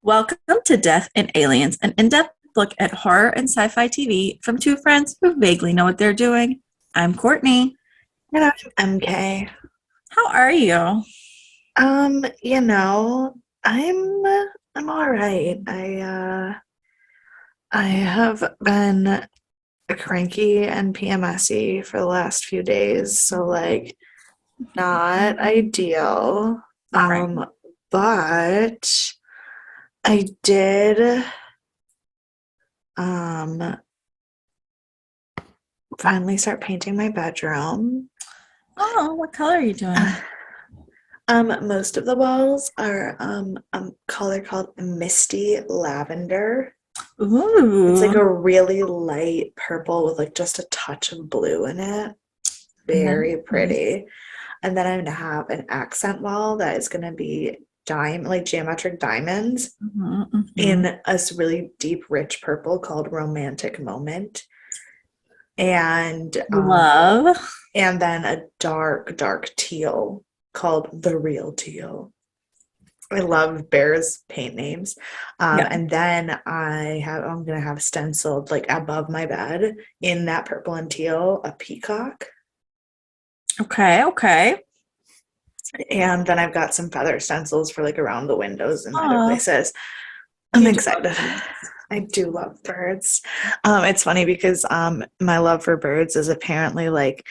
Welcome to Death and Aliens, an in-depth look at horror and sci-fi TV from two friends who vaguely know what they're doing. I'm Courtney. And I'm MK. How are you? Um, you know, I'm I'm all right. I have been cranky and PMSy for the last few days, so like not ideal. Right. But I did um finally start painting my bedroom. Oh, what color are you doing? Most of the walls are a color called misty lavender. It's like Ooh. a really light purple with like just a touch of blue in it. Very Nice. pretty. And then I'm gonna have an accent wall that is gonna be like geometric diamonds Mhm, mhm. in a really deep, rich purple called Romantic Moment. And Love. and then a dark, dark teal called The Real Teal. I love Bear's paint names. Yeah. And then I'm gonna have stenciled like above my bed in that purple and teal a peacock. Okay, okay. And then I've got some feather stencils for like around the windows and other Oh, places. I'm you do love excited. birds. I do love birds. It's funny because my love for birds is apparently like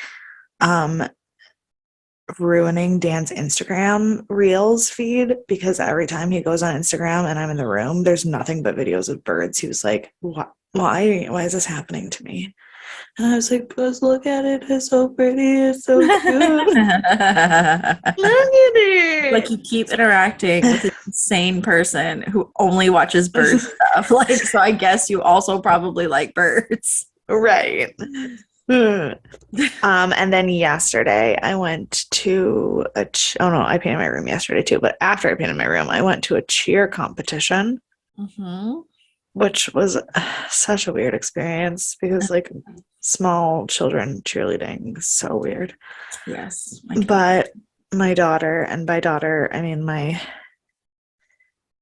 um ruining Dan's Instagram Reels feed because every time he goes on Instagram and I'm in the room, there's nothing but videos of birds. He was like, Why is this happening to me?" And I was like, "Just look at it. It's so pretty. It's so cute. Look at Like it." you keep interacting with an insane person who only watches bird stuff. Like, so I guess you also probably like birds. Right. And then yesterday I went to oh no, I painted my room yesterday too, but after I painted my room, I went to a cheer competition, Mm-hmm. which was such a weird experience because like small children cheerleading is so weird. Yes, I can. But my daughter, and by daughter, I mean my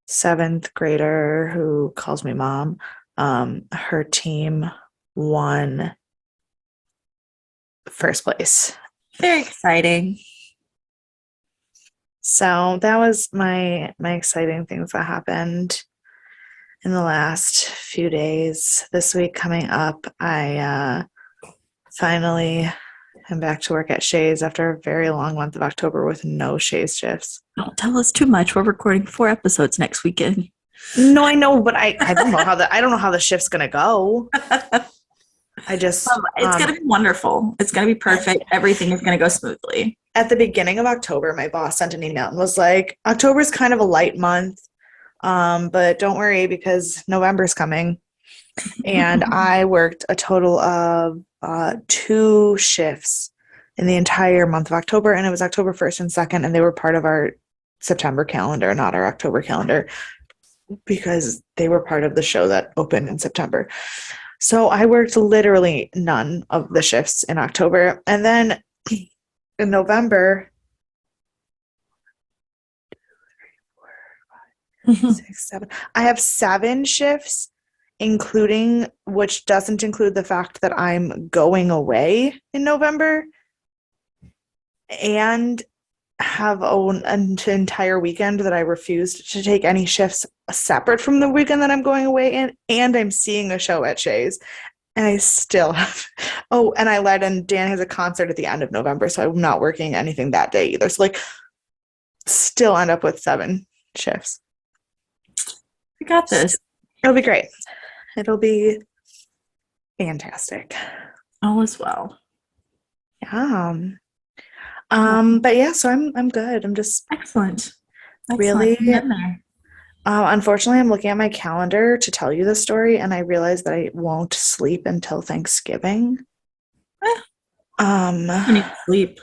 seventh grader who calls me mom, her team won first place. Very exciting. So that was my exciting things that happened in the last few days. This week coming up, I finally am back to work at Shays after a very long month of October with no Shays shifts. Don't tell us too much. We're recording 4 episodes next weekend. No, I know, but I don't know how the shift's gonna go. I just It's going to be wonderful. It's going to be perfect. Everything is going to go smoothly. at the beginning of October, my boss sent an email and was like, October's kind of a light month. But don't worry because November's coming. And I worked a total of 2 shifts in the entire month of October, and it was October 1st and 2nd, and they were part of our September calendar, not our October calendar, because they were part of the show that opened in September. So I worked literally none of the shifts in October. And then in November, 6, 7, I have 7 shifts, including which doesn't include the fact that I'm going away in November and have an entire weekend that I refused to take any shifts separate from the weekend that I'm going away in, and I'm seeing a show at Shays. And I still have, oh, and I lied, and Dan has a concert at the end of November, so I'm not working anything that day either. So, like, still end up with 7 shifts. We got this. It'll be great. It'll be fantastic. All is well. Yeah. But yeah, so I'm good. I'm just Excellent. Excellent. really, Hang in there. unfortunately, I'm looking at my calendar to tell you the story, and I realize that I won't sleep until Thanksgiving. Eh, Um, you need to sleep.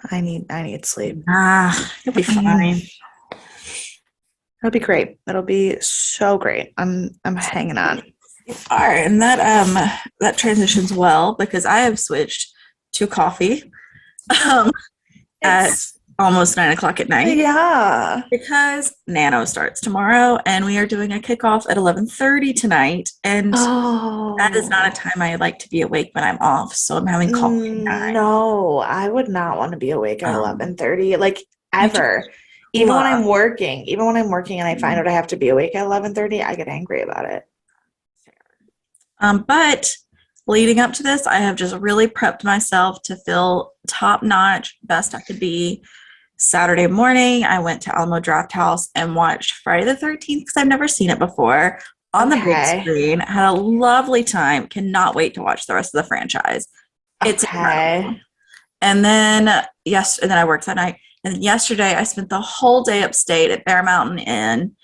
I need sleep. You'll be fine. It'll be great. It'll be so great. I'm hanging on. You are, and that transitions well because I have switched to coffee. Um, at It's almost 9 o'clock at night yeah. because Nano starts tomorrow, and we are doing a kickoff at 11:30 tonight. And that is not a Oh. time I like to be awake when I'm off. So I'm having coffee at 9. No, I would not want to be awake at Um, 11:30, like I just ever. love. Even when I'm working and I find out I have to be awake at 11:30, I get angry about it. But leading up to this, I have just really prepped myself to feel top notch, best I could be. Saturday morning, I went to Alamo Draft House and watched Friday the 13th because I've never seen it before on the big Okay. screen. Had a lovely time. Cannot wait to watch the rest of the franchise. It's incredible. Okay. And then and then I worked that night. And then yesterday I spent the whole day upstate at Bear Mountain Inn,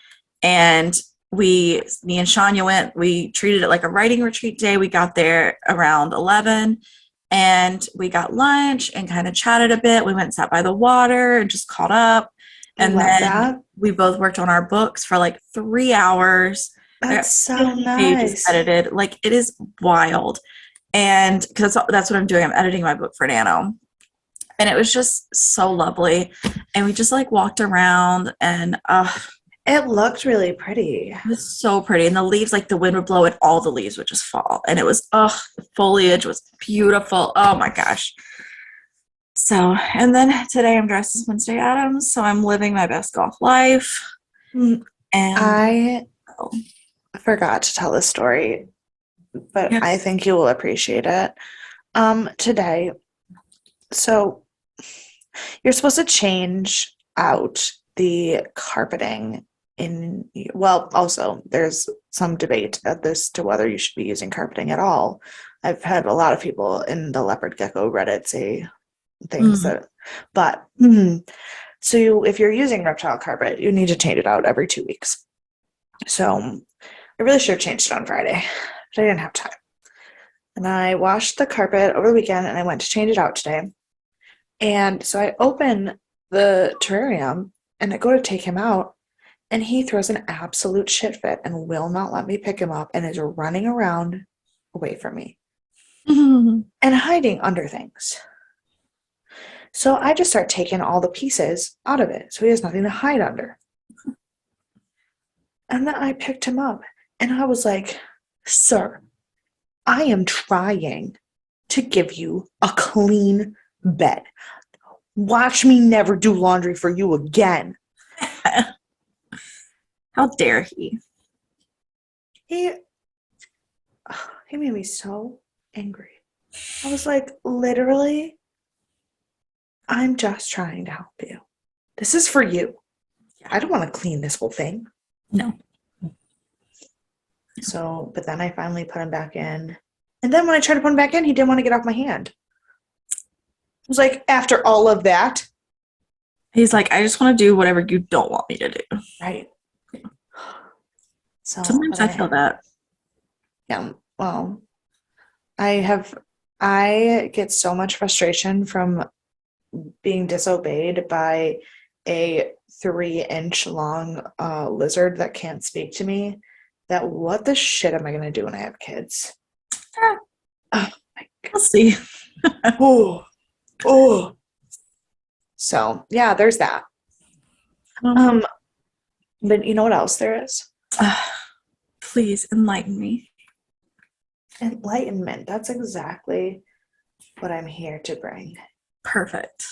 and me and Shania went. We treated it like a writing retreat day. We got there around 11, and we got lunch and kind of chatted a bit. We went and sat by the water and just caught up. I And love then that. we both worked on our books for like 3 hours. I got That's so 50 pages nice. edited. Like, it is wild. And because that's what I'm doing. I'm editing my book for Nano. And it was just so lovely. And we just like walked around, and It looked really pretty. it was so pretty. And the leaves, like the wind would blow and all the leaves would just fall. And it was, the foliage was beautiful. Oh my gosh. So, and then today I'm dressed as Wednesday Addams. So I'm living my best golf life. Mm, And I oh, forgot to tell this story, but yeah. I think you will appreciate it. Today, so you're supposed to change out the carpeting also there's some debate as to whether you should be using carpeting at all. I've had a lot of people in the Leopard Gecko Reddit say things but if you're using reptile carpet, you need to change it out every 2 weeks. So I really should have changed it on Friday, but I didn't have time. And I washed the carpet over the weekend, and I went to change it out today. And so I open the terrarium and I go to take him out, and he throws an absolute shit fit and will not let me pick him up and is running around away from me and hiding under things. So I just start taking all the pieces out of it so he has nothing to hide under. And then I picked him up and I was like, "Sir, I am trying to give you a clean bed. Watch me never do laundry for you again." How dare he? He made me so angry. I was like, literally, I'm just trying to help you. This is for you. I don't want to clean this whole thing. No. So, but then I finally put him back in. And then when I tried to put him back in, he didn't want to get off my hand. I was like, after all of that. He's like, I just want to do whatever you don't want me to do. Right. So sometimes I feel that. Yeah. Well, I get so much frustration from being disobeyed by a 3-inch long lizard that can't speak to me, that what the shit am I going to do when I have kids? Oh my God. We'll see. Oh. So yeah, there's that. But you know what else there is? Please enlighten me. Enlightenment. That's exactly what I'm here to bring. Perfect.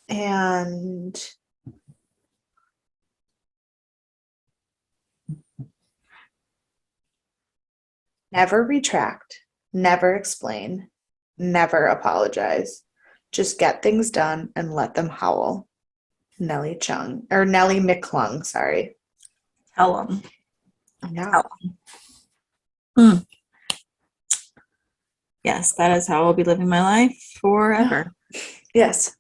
And never retract, never explain, never apologize. Just get things done and let them howl. Nellie McClung, sorry. Tell him. Yeah. Tell him. Yes, that is how I'll be living my life forever. Yes.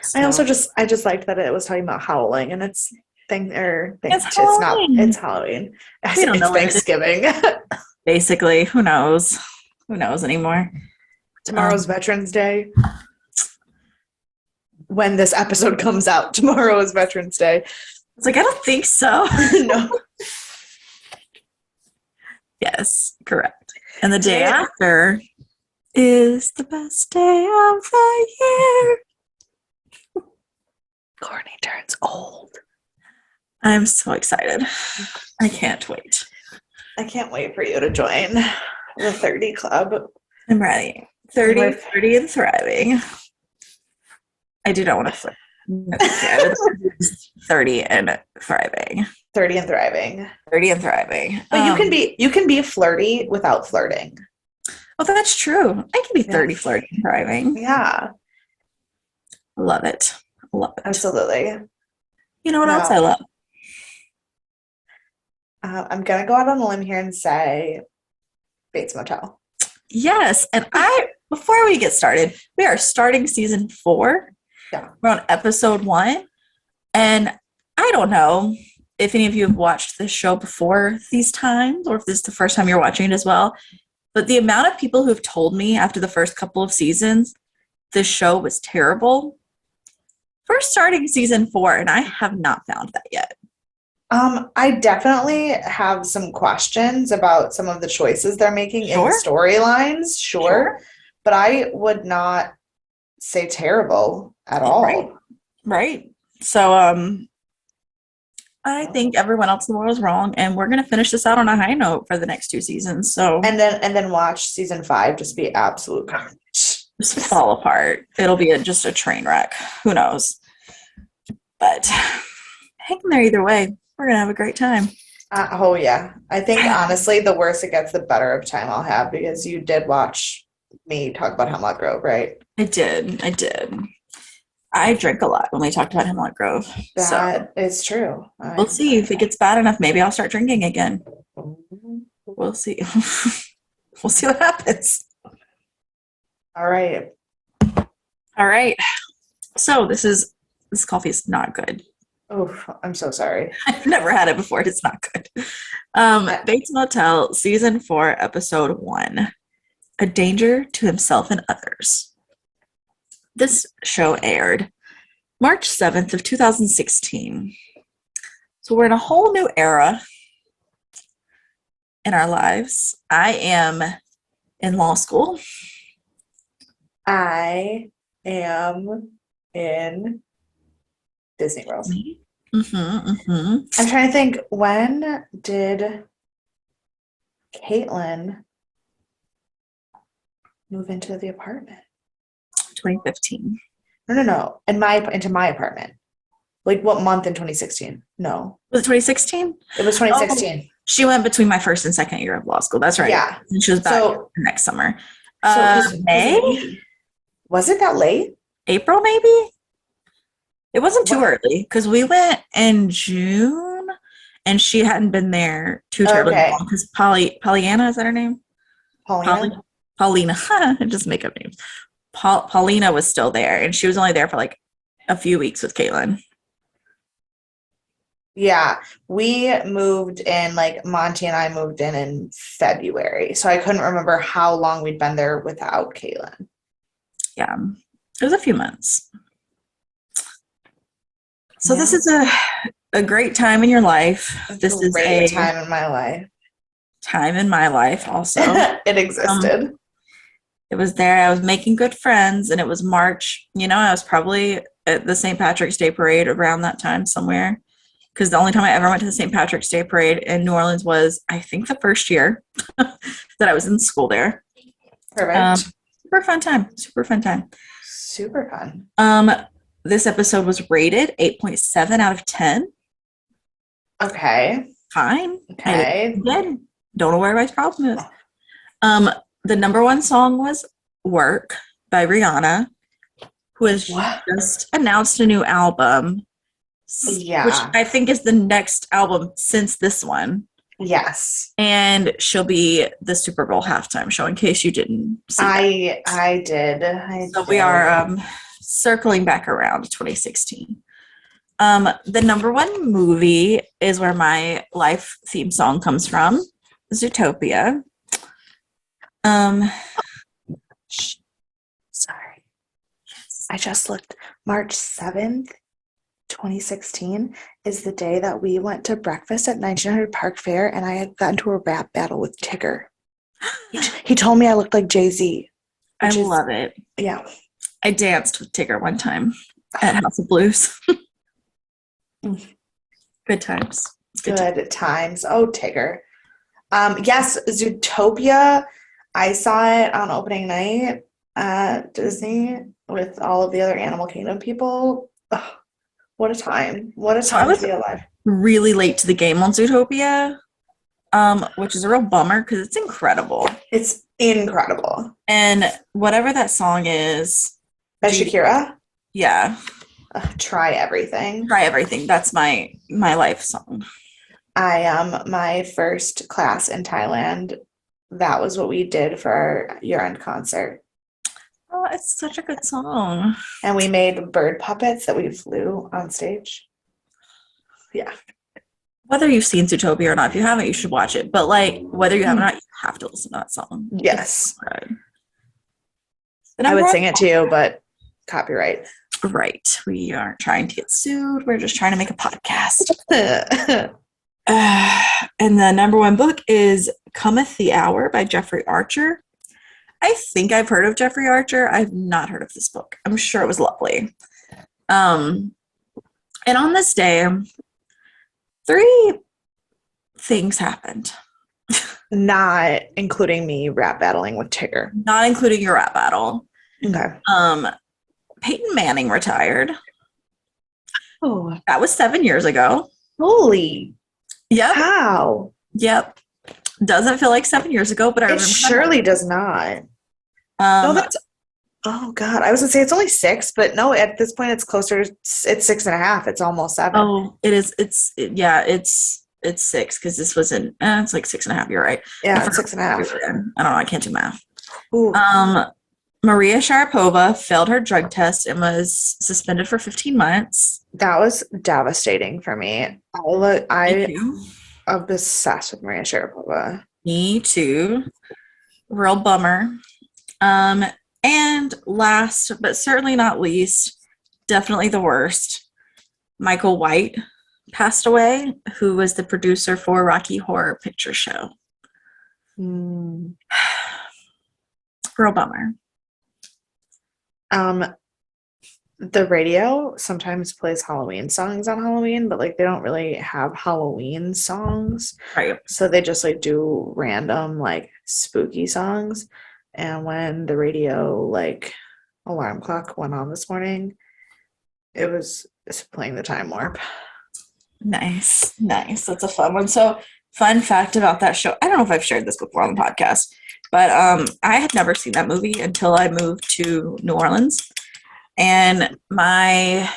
So. I just liked that it was talking about howling, and it's Halloween. It's Halloween. It's Thanksgiving. Basically, who knows? Who knows anymore? Tomorrow's Veterans Day. When this episode comes out, tomorrow is Veterans Day. It's like, I don't think so. No. Yes, correct. And the day after is the best day of the year. Courtney turns old. I'm so excited. I can't wait. I can't wait for you to join the 30 club. I'm ready. 30, 30 and thriving. I do not want to flip. Okay, I would like 30 and thriving. 30 and thriving. 30 and thriving. But you can be flirty without flirting. Oh, that's true. I can be 30, flirty, and thriving. Yeah. Love it. Love it. Absolutely. You know what else I love? I'm going to go out on a limb here and say Bates Motel. Yes. And before we get started, we are starting season 4. Yeah. We're on episode 1. And I don't know if any of you have watched this show before these times, or if this is the first time you're watching it as well. But the amount of people who've told me after the first couple of seasons, this show was terrible. We're starting season 4, and I have not found that yet. I definitely have some questions about some of the choices they're making in the storylines. Sure. But I would not say terrible at all. Right. So, I think everyone else in the world is wrong, and we're going to finish this out on a high note for the next 2 seasons. So, and then watch season 5 just be absolute carnage. Just fall apart. It'll be just a train wreck. Who knows? But hang in there either way. We're going to have a great time. Oh, yeah. I think, honestly, the worse it gets, the better of time I'll have, because you did watch me talk about Hemlock Grove, right? I did. I drink a lot when we talked about Hemlock Grove. That is true. We'll see if it gets bad enough. Maybe I'll start drinking again. We'll see. We'll see what happens. All right. So this coffee is not good. Oh, I'm so sorry. I've never had it before. It's not good. Bates Motel, season 4, episode 1. A danger to himself and others. This show aired March 7th of 2016. So we're in a whole new era in our lives. I am in law school. I am in Disney World. I'm trying to think, when did Caitlin move into the apartment? 2015. No. Into my apartment. Like, what month in 2016? No. Was it 2016? It was 2016. She went between my first and second year of law school. That's right. Yeah. And she was back next summer. May? Was it that late? April, maybe? It wasn't too early, because we went in June, and she hadn't been there too terribly long, because Pollyanna, is that her name? Paulina. I just make up names. Paulina was still there, and she was only there for like a few weeks with Caitlin. Yeah, we moved in, like, Monty and I moved in February, so I couldn't remember how long we'd been there without Caitlin. Yeah, it was a few months. So this is a great time in your life. This is a time in my life. Time in my life also. It existed. It was there. I was making good friends, and it was March. I was probably at the St. Patrick's Day Parade around that time somewhere, because the only time I ever went to the St. Patrick's Day Parade in New Orleans was, I think, the first year that I was in school there. Perfect. Super fun time. Super fun. This episode was rated 8.7 out of 10. Okay. Fine. Okay. Good. Don't know where my problem is. The number 1 song was Work by Rihanna, who has just announced a new album. Yeah. Which I think is the next album since this one. Yes. And she'll be the Super Bowl halftime show, in case you didn't see that. I did. So we are circling back around to 2016. The number 1 movie is where my life theme song comes from, Zootopia. Sorry. I just looked. March 7th, 2016 is the day that we went to breakfast at 1900 Park Fair, and I had gotten into a rap battle with Tigger. He told me I looked like Jay-Z. I love it. Yeah. I danced with Tigger one time at House of Blues. Good times. Good times. Oh, Tigger. Yes, Zootopia. I saw it on opening night at Disney with all of the other Animal Kingdom people. Ugh, what a time. What a So I time to was be alive. really late to the game on Zootopia, which is a real bummer because it's incredible. It's incredible. And whatever that song is, By Shakira, yeah, Try Everything. Try Everything. That's my life song. My first class in Thailand, that was what we did for our year-end concert. Oh, it's such a good song. And we made bird puppets that we flew on stage. Yeah. Whether you've seen Zootopia or not, if you haven't, you should watch it. But like, whether you have or not, you have to listen to that song. Yes. I would sing it to you, but copyright. Right. We aren't trying to get sued. We're just trying to make a podcast. And the number one book is Cometh the Hour by Jeffrey Archer. I think I've heard of Jeffrey Archer. I've not heard of this book. I'm sure it was lovely. And on this day, 3 things happened. Not including me rap battling with Tigger. Not including your rap battle. Okay. Peyton Manning retired. Oh, that was 7 years ago. Holy. Yep. How? Yep. Doesn't feel like 7 years ago, but I remember. It surely does not. No, that's. Oh God, I was gonna say it's only 6, but no. At this point, it's closer. It's 6.5. It's almost 7. Oh, it is. It's 6 because this was in. It's like 6.5. You're right. Yeah, it's 6.5. I don't know. I can't do math. Ooh. Maria Sharapova failed her drug test and was suspended for 15 months. That was devastating for me. I'm obsessed with Maria Sharapova. Me too. Real bummer. And last, but certainly not least, definitely the worst, Michael White passed away, who was the producer for Rocky Horror Picture Show. Real bummer. The radio sometimes plays Halloween songs on Halloween, but like they don't really have Halloween songs. Right. So they just like do random like spooky songs. And when the radio like alarm clock went on this morning, it's playing the Time Warp. Nice. That's a fun one. So, fun fact about that show. I don't know if I've shared this before on the podcast, but I had never seen that movie until I moved to New Orleans. And my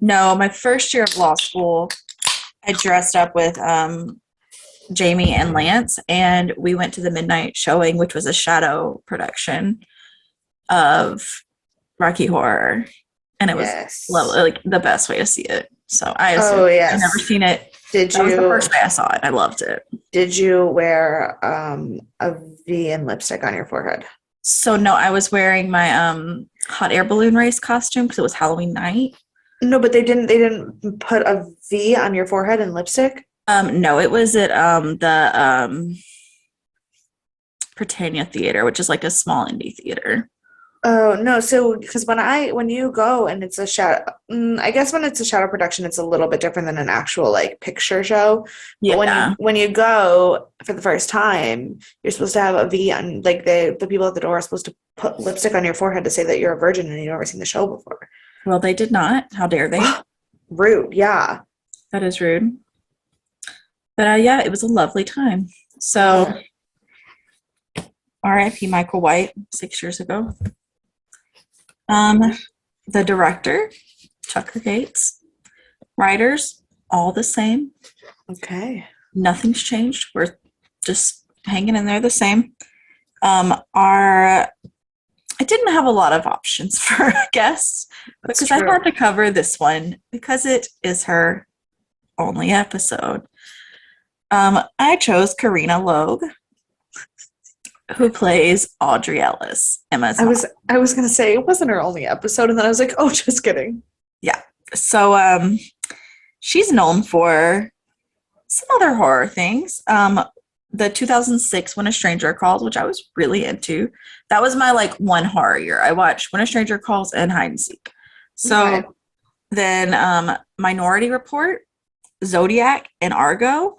my first year of law school, I dressed up with Jamie and Lance, and we went to the midnight showing, which was a shadow production of Rocky Horror. And it was lovely, like the best way to see it. So I've never seen it. That was the first day I saw it. I loved it. Did you wear a V and lipstick on your forehead? So no, I was wearing my hot air balloon race costume because it was Halloween night. No, but they didn't put a V on your forehead and lipstick? No, it was at the Britannia Theater, which is like a small indie theater. Oh no! So because when you go and it's a shadow, I guess when it's a shadow production, it's a little bit different than an actual like picture show. Yeah. But when you go for the first time, you're supposed to have a V on. Like the people at the door are supposed to put lipstick on your forehead to say that you're a virgin and you've never seen the show before. Well, they did not. How dare they? Rude. Yeah. That is rude. But yeah, it was a lovely time. So, R.I.P. Michael White, 6 years ago. The director, Tucker Gates. Writers, all the same. Okay. Nothing's changed. We're just hanging in there the same. I didn't have a lot of options for guests because I had to cover this one because it is her only episode. I chose Karina Logue, who plays Audrey Ellis, Emma's mom. I was gonna say it wasn't her only episode, and then I was like, oh, just kidding. Yeah. So she's known for some other horror things. The 2006 When a Stranger Calls, which I was really into. That was my like one horror year. I watched When a Stranger Calls and Hide and Seek. So Okay. then Minority Report, Zodiac, and Argo.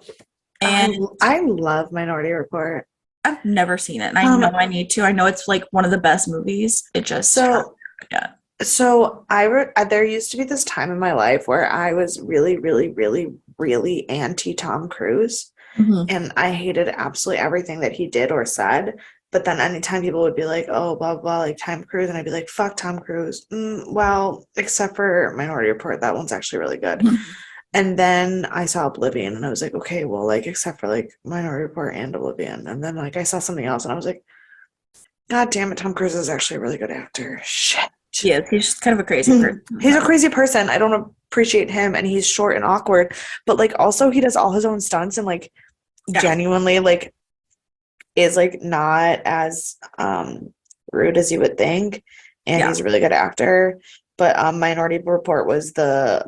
And I love Minority Report. I've never seen it, and I know Um, I need to. I know it's like one of the best movies. It just so yeah. So there used to be this time in my life where I was really, really, really, really anti Tom Cruise, Mhm. and I hated absolutely everything that he did or said. But then anytime people would be like, "Oh, blah blah," like Tom Cruise, and I'd be like, "Fuck Tom Cruise." Well, except for Minority Report, that one's actually really good. And then I saw Oblivion, and I was like, "Okay, well, like except for like Minority Report and Oblivion." And then like I saw something else, and I was like, "God damn it, Tom Cruise is actually a really good actor." Shit. Yeah, he's just kind of a crazy person. He's a crazy person. I don't appreciate him, and he's short and awkward, but like also he does all his own stunts and like Yeah. genuinely like is like not as rude as you would think, and Yeah. he's a really good actor. But Minority Report was the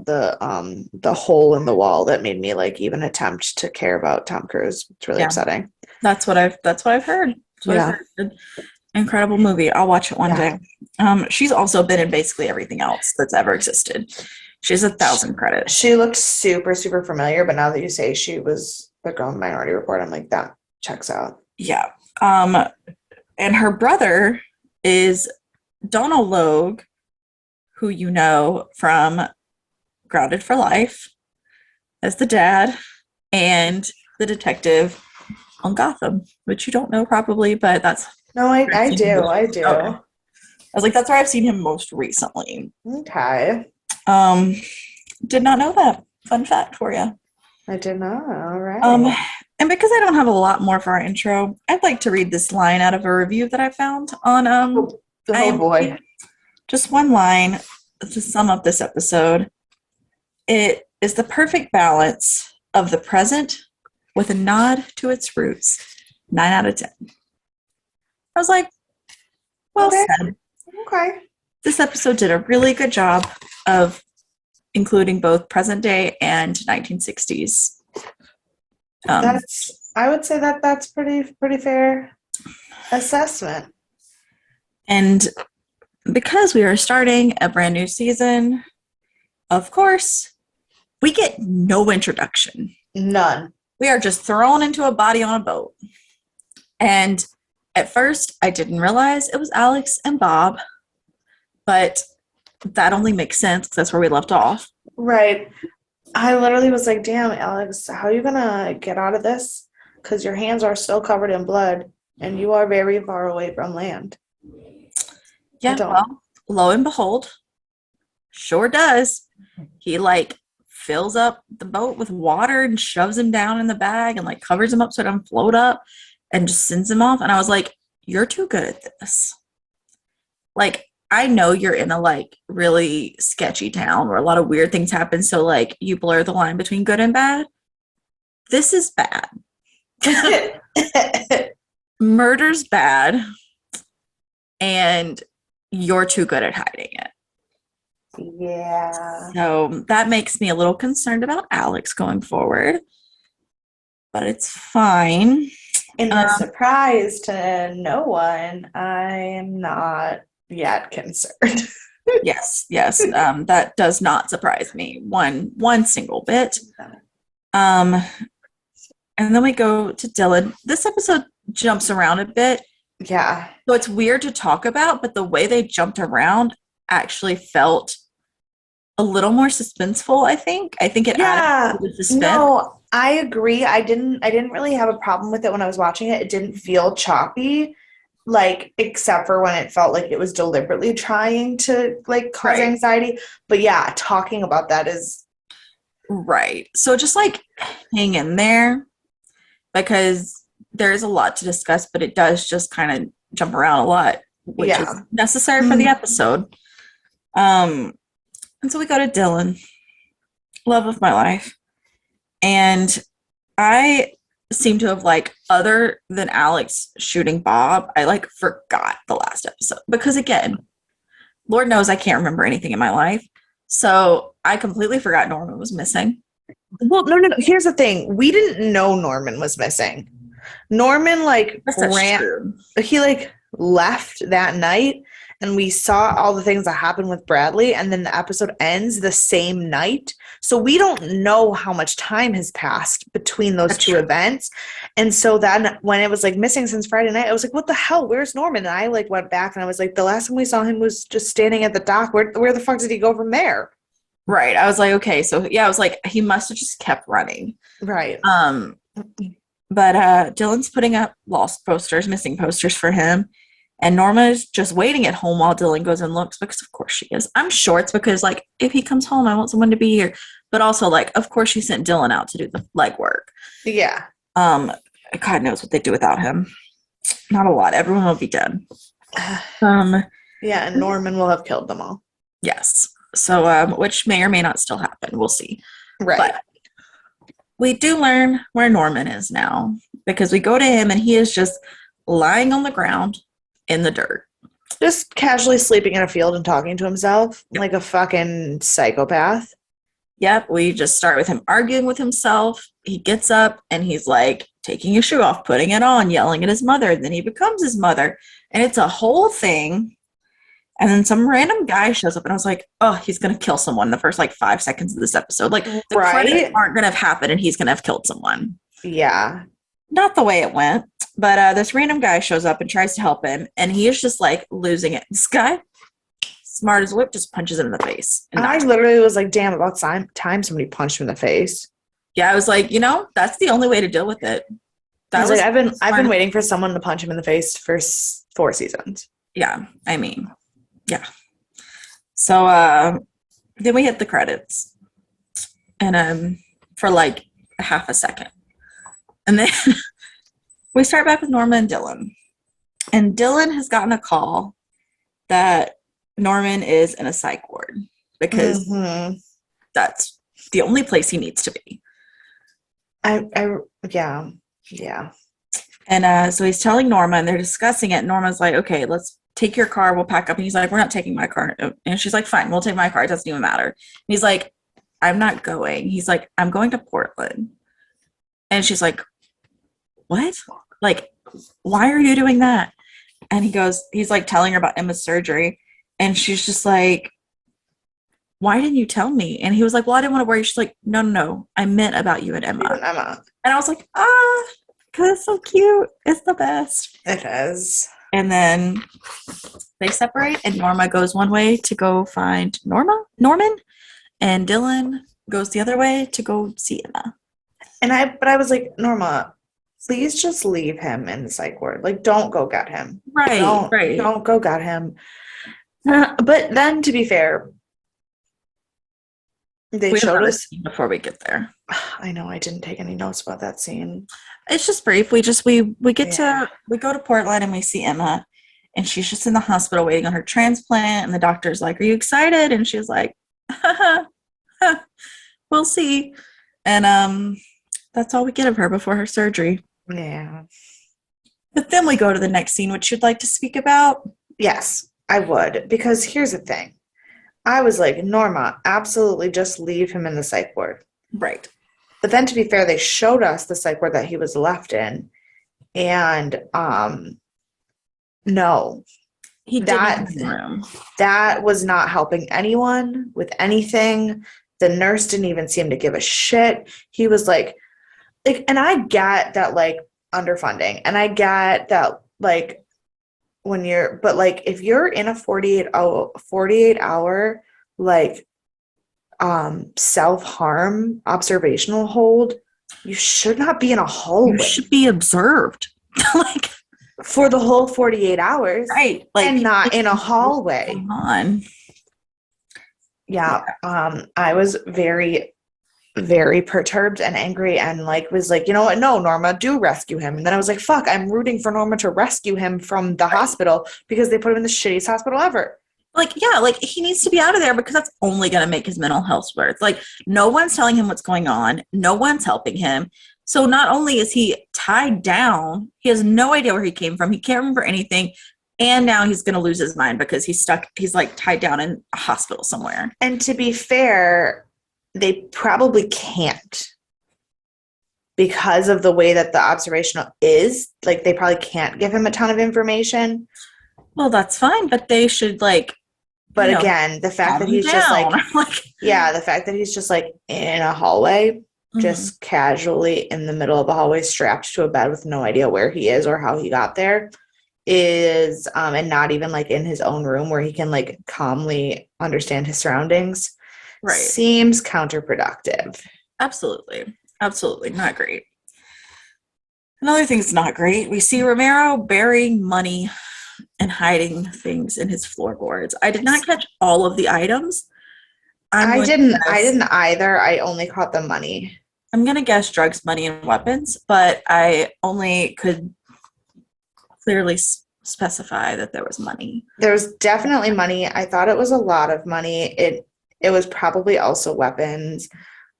hole in the wall that made me like even attempt to care about Tom Cruise. It's really Yeah. upsetting. That's what I've heard. That's what I've heard. Incredible movie. I'll watch it one day. She's also been in basically everything else that's ever existed. She has 1,000 credits. She looked super, super familiar, but now that you say she was the girl in Minority Report, I'm like, that checks out. Yeah. And her brother is Donald Logue, who you know from Grounded for Life as the dad and the detective on Gotham, which you don't know probably, but that's No, I do. I do. Okay. I was like, that's where I've seen him most recently. Okay. Did not know that. Fun fact for you. I did not. All right. And because I don't have a lot more for our intro, I'd like to read this line out of a review that I found on Oh boy. Just one line to sum up this episode. It is the perfect balance of the present with a nod to its roots. 9 out of 10. I was like, well Okay. said. Okay. This episode did a really good job of including both present day and 1960s. I would say that's pretty fair assessment. And because we are starting a brand new season, of course, we get no introduction. None. We are just thrown into a body on a boat. And at first, I didn't realize it was Alex and Bob, but that only makes sense because that's where we left off. Right. I literally was like, damn, Alex, how are you gonna get out of this? Because your hands are still covered in blood and you are very far away from land. Yeah, well, lo and behold, sure does. He like fills up the boat with water and shoves him down in the bag and like covers him up so it doesn't float up and just sends him off. And I was like, you're too good at this. Like, I know you're in a like really sketchy town where a lot of weird things happen. So like you blur the line between good and bad. This is bad. Murder's bad. And you're too good at hiding it. Yeah. So that makes me a little concerned about Alex going forward. But it's fine. In a surprise to no one, I am not yet concerned. Yes. That does not surprise me one single bit. And then we go to Dylan. This episode jumps around a bit. Yeah. So it's weird to talk about, but the way they jumped around actually felt a little more suspenseful, I think. I think it added to the suspense. No, I agree. I didn't really have a problem with it when I was watching it. It didn't feel choppy, like except for when it felt like it was deliberately trying to like cause anxiety. But yeah, talking about that is right. So just like hang in there because there's a lot to discuss, but it does just kind of jump around a lot, which is necessary for the episode. And so we go to Dylan, love of my life. And I seem to have like, other than Alex shooting Bob, I like forgot the last episode because again, Lord knows I can't remember anything in my life. So I completely forgot Norman was missing. Well, no. Here's the thing. We didn't know Norman was missing. Norman like ran. He like left that night, and we saw all the things that happened with Bradley, and then the episode ends the same night. So we don't know how much time has passed between those That's two true. events. And so then when it was like missing since Friday night, I was like, what the hell? Where's Norman? And I like went back and I was like, the last time we saw him was just standing at the dock. Where the fuck did he go from there? Right. I was like, okay, so yeah, I was like, he must have just kept running. Right. But Dylan's putting up lost posters, missing posters for him. And Norma is just waiting at home while Dylan goes and looks, because of course she is. I'm sure it's because, like, if he comes home, I want someone to be here. But also, like, of course she sent Dylan out to do the legwork. Yeah. God knows what they'd do without him. Not a lot. Everyone will be dead. Yeah, and Norman will have killed them all. Yes. So, which may or may not still happen. We'll see. Right. But we do learn where Norman is now, because we go to him and he is just lying on the ground in the dirt. Just casually sleeping in a field and talking to himself like a fucking psychopath. Yep, we just start with him arguing with himself. He gets up and he's like taking his shoe off, putting it on, yelling at his mother. Then he becomes his mother. And it's a whole thing. And then some random guy shows up and I was like, oh, he's going to kill someone in the first like 5 seconds of this episode. Like the credits aren't going to have happened and he's going to have killed someone. Yeah. Not the way it went. But this random guy shows up and tries to help him. And he is just like losing it. This guy, smart as a whip, just punches him in the face. And I literally was like, damn, about time somebody punched him in the face. Yeah, I was like, that's the only way to deal with it. I was like, I've been waiting for someone to punch him in the face for 4 seasons. Yeah, I mean, yeah. So then we hit the credits, and for like a half a second, and then we start back with Norma and Dylan, and Dylan has gotten a call that Norman is in a psych ward because that's the only place he needs to be. Yeah. And so he's telling Norma, and they're discussing it. And Norma's like, okay, let's take your car. We'll pack up. And he's like, we're not taking my car. And she's like, fine, we'll take my car. It doesn't even matter. And he's like, I'm not going. He's like, I'm going to Portland. And she's like, what? Like, why are you doing that? And he's like telling her about Emma's surgery. And she's just like, why didn't you tell me? And he was like, well, I didn't want to worry. She's like, no, I meant about you and Emma. And I was like, because it's so cute. It's the best. It is. And then they separate, and Norma goes one way to go find Norman, and Dylan goes the other way to go see Emma. But I was like, Norma, please just leave him in the psych ward. Like, don't go get him. Right. Don't go get him. But then, to be fair, they showed us before we get there. I know I didn't take any notes about that scene. It's just brief. We go to Portland and we see Emma, and she's just in the hospital waiting on her transplant, and the doctor's like, are you excited? And she's like, we'll see. And that's all we get of her before her surgery. Yeah. But then we go to the next scene, which you'd like to speak about. Yes, I would, because here's the thing. I was like, Norma, absolutely just leave him in the psych ward. Right. But then, to be fair, they showed us the psych ward that he was left in. And no. He didn't in the room. That was not helping anyone with anything. The nurse didn't even seem to give a shit. He was like, and I get that, like, underfunding. And I get that, like, but like if you're in a 48 hour like self-harm observational hold, you should not be in a hallway. You should be observed. Like for the whole 48 hours. Right. Like, and not in a hallway. Come on. Yeah. I was very, very perturbed and angry, and like was like, you know what? No, Norma, do rescue him. And then I was like, fuck, I'm rooting for Norma to rescue him from the hospital because they put him in the shittiest hospital ever. Like, yeah, like he needs to be out of there because that's only going to make his mental health worse. Like, no one's telling him what's going on. No one's helping him. So not only is he tied down, he has no idea where he came from. He can't remember anything. And now he's going to lose his mind because he's like tied down in a hospital somewhere. And to be fair, they probably can't because of the way that the observational is. Like, they probably can't give him a ton of information. Well, that's fine, but they should like, But you know, again, the fact calm that him he's just like, down. Like, yeah, the fact that he's just like in a hallway, mhm. just casually in the middle of a hallway, strapped to a bed with no idea where he is or how he got there, is and not even like in his own room where he can like calmly understand his surroundings, Right. seems counterproductive. Absolutely. Absolutely. Not great. Another thing's not great. We see Romero burying money and hiding things in his floorboards. I did not catch all of the items. I'm I going to didn't I guess didn't either. I only caught the money. I'm going to guess drugs, money, and weapons, but I only could clearly specify that there was money. There was definitely money. I thought it was a lot of money. It was probably also weapons.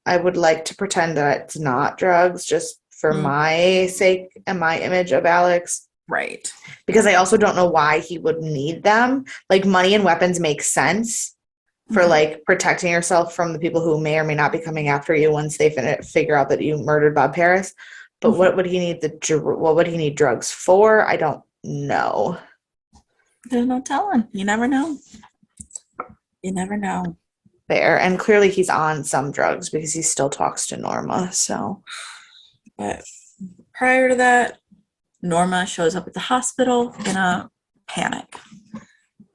I would like to pretend that it's not drugs just for Mm, my sake and my image of Alex, right. because I also don't know why he would need them. Like money and weapons make sense for Mhm. like protecting yourself from the people who may or may not be coming after you once they figure out that you murdered Bob Paris. But Mhm. what would he need what would he need drugs for? I don't know. There's no telling. You never know. You never know. There, and clearly he's on some drugs because he still talks to Norma. So But prior to that, Norma shows up at the hospital in a panic.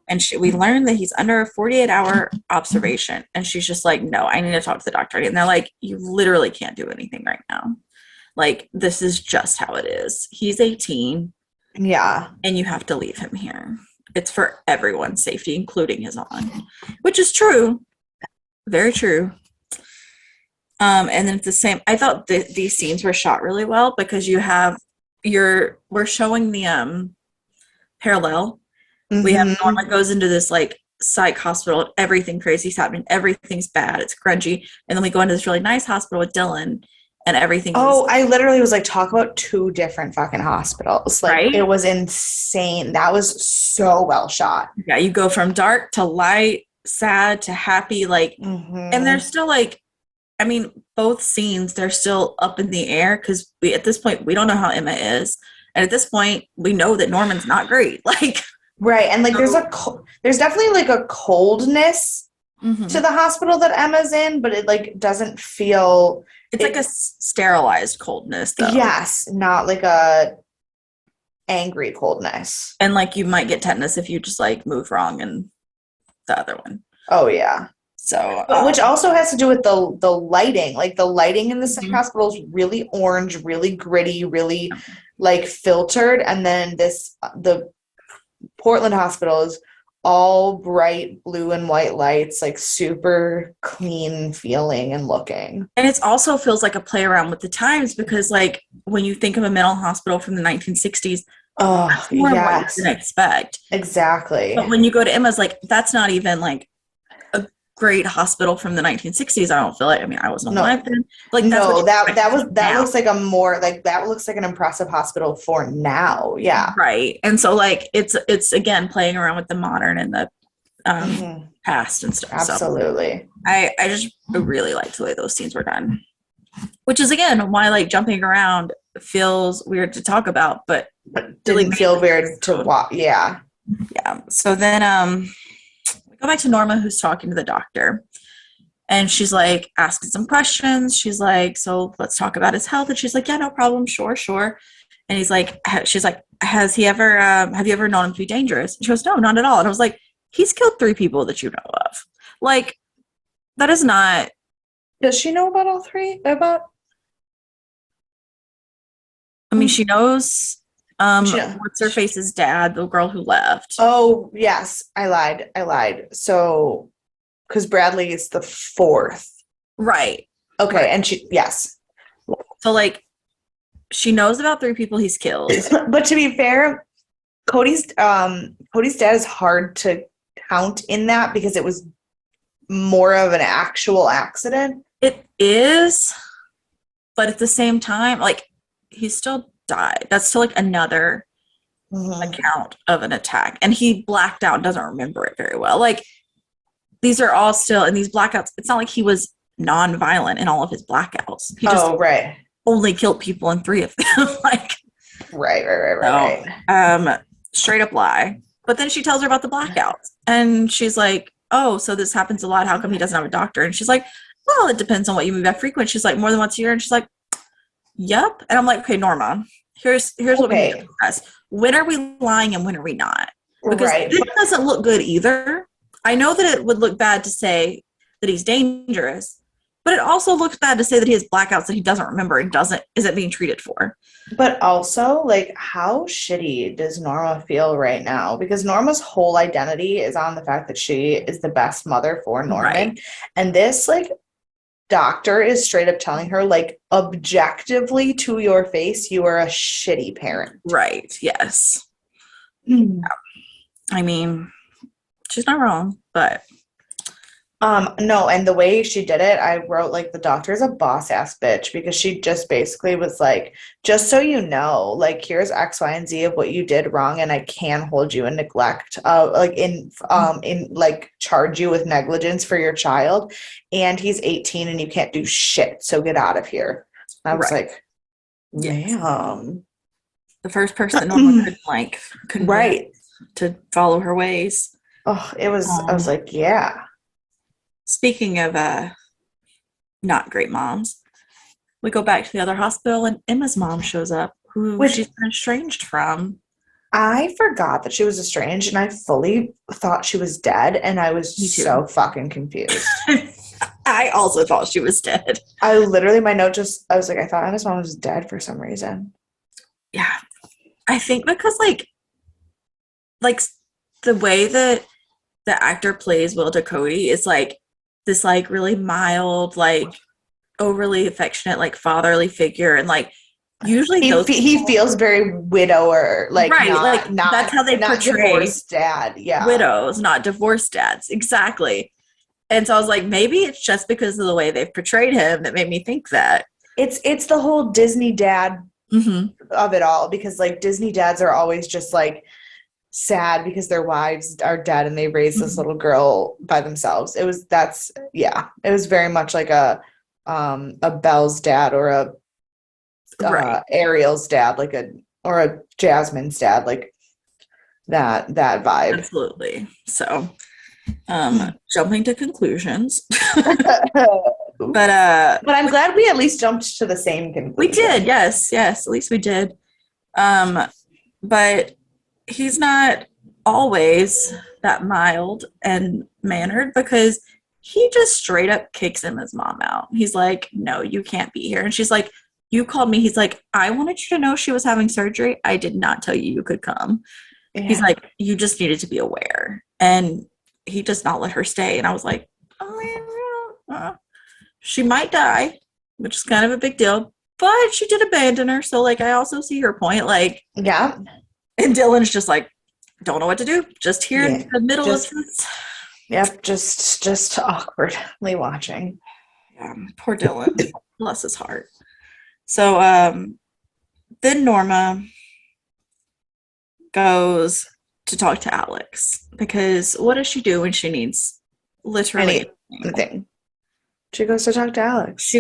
And we learn that he's under a 48-hour observation. And she's just like, no, I need to talk to the doctor. And they're like, you literally can't do anything right now. Like, this is just how it is. He's 18 yeah, and you have to leave him here. It's for everyone's safety, including his own, which is true. Very true. And then it's the same. I thought these scenes were shot really well because we're showing the parallel. We have mm-hmm. Norma goes into this like psych hospital, everything crazy's happening, everything's bad, it's grungy, and then we go into this really nice hospital with Dylan, and everything is Oh, I literally was like, talk about two different fucking hospitals. Like it right. was insane. That was so well shot. Yeah, you go from dark to light, sad to happy, like, and they're Mm-hmm. still like, I mean, both scenes they're still up in the air because we at this point we don't know how Emma is, and at this point we know that Norman's not great. Like, Right, and like so, there's definitely like a coldness to mhm. the hospital that Emma's in, but it like doesn't feel It's like a it. sterilized coldness though. Yes, not like a angry coldness. And like you might get tetanus if you just like move wrong in the other one. Oh yeah. So, But which also has to do with the lighting. Like the lighting in the psych mhm. hospital is really orange, really gritty, really like filtered, and then the Portland hospital is all bright blue and white lights, like super clean feeling and looking. And it also feels like a play around with the times because like when you think of a mental hospital from the 1960s, Oh that's more of what you're yes, gonna expect. But exactly. when you go to Emma's, like that's not even like a great hospital from the 1960s. I don't feel like. I mean, I wasn't alive No, then. But, like that's what no, you that expect that now, looks like a more like that looks like an impressive hospital for now. Yeah. right? And so like it's again playing around with the modern and the Hmm. past and stuff. So Absolutely. I just really liked the way those scenes were done, which is again why like jumping around feels weird to talk about, but But really didn't made feel the weird to episode. watch. Yeah. Yeah. So then we go back to Norma who's talking to the doctor. And she's like asking some questions. She's like, so let's talk about his health. And she's like, yeah, no problem. Sure, sure. And he's like, she's like, have you ever known him to be dangerous? And she goes, no, not at all. And I was like, he's killed 3 people that you know of. Like, that is not, Does she know about all three? About I mean, she knows she know. what's her face's dad, the girl who left. Oh yes, I lied. I lied. So because Bradley is the fourth. Right. Okay, Right. and she yes. So like she knows about 3 people he's killed. But to be fair, Cody's dad is hard to count in that because it was more of an actual accident. It is, but at the same time, like he still died. That's still like another Mhm. account of an attack. And he blacked out and doesn't remember it very well. Like these are all still in these blackouts. It's not like he was non-violent in all of his blackouts. He just Oh right. only killed people in 3 of them. Like Right, right, right, so right, right. straight up lie. But then she tells her about the blackouts. And she's like, oh, so this happens a lot. How come he doesn't have a doctor? And she's like, well, it depends on what you move back frequent. She's like, more than once a year. And she's like, yep. And I'm like, okay, Norma, here's what we need to discuss. When are we lying and when are we not? Because it doesn't look good either. I know that it would look bad to say that he's dangerous, but it also looks bad to say that he has blackouts that he doesn't remember and isn't being treated for. But also, like, how shitty does Norma feel right now? Because Norma's whole identity is on the fact that she is the best mother for Norman. Right. And this, like, doctor is straight up telling her, like, objectively to your face, you are a shitty parent. Right. Yes. Mm. I mean, she's not wrong, but no, and the way she did it, I wrote, like, the doctor is a boss ass bitch, because she just basically was like, just so you know, like, here's X, Y, and Z of what you did wrong, and I can hold you in neglect, in charge you with negligence for your child, and he's 18 and you can't do shit, so get out of here. I was like, damn. The first person that Norma couldn't right to follow her ways. Oh, it was. I was like, yeah. Speaking of not great moms, we go back to the other hospital and Emma's mom shows up, who she's been estranged from. I forgot that she was estranged, and I fully thought she was dead, and I was so fucking confused. I also thought she was dead. I literally, my note I was like, I thought Emma's mom was dead for some reason. Yeah. I think because, like the way that the actor plays Will Ducote is, like, this, like, really mild, like, overly affectionate, like, fatherly figure, and, like, usually he feels very widower, like, right, not that's how they portray divorced dad, widows, not divorced dads, exactly. And so I was like, maybe it's just because of the way they've portrayed him that made me think that it's the whole Disney dad of it all, because, like, Disney dads are always just, like, sad because their wives are dead and they raised this little girl by themselves. It was very much like a Belle's dad or a Ariel's dad, or a Jasmine's dad, like that vibe. Absolutely. So jumping to conclusions. but I'm glad we at least jumped to the same conclusion. We did, yes, at least we did. But he's not always that mild and mannered, because he just straight up kicks Emma's mom out. He's like, no, you can't be here. And she's like, you called me. He's like, I wanted you to know she was having surgery. I did not tell you could come. Yeah. He's like, you just needed to be aware. And he does not let her stay. And I was like, she might die, which is kind of a big deal. But she did abandon her. So, like, I also see her point. Like, yeah. And Dylan's just like, don't know what to do. Just here in the middle of this. Yep, just awkwardly watching. Yeah, poor Dylan. Bless his heart. So then Norma goes to talk to Alex, because what does she do when she needs literally anything? She goes to talk to Alex.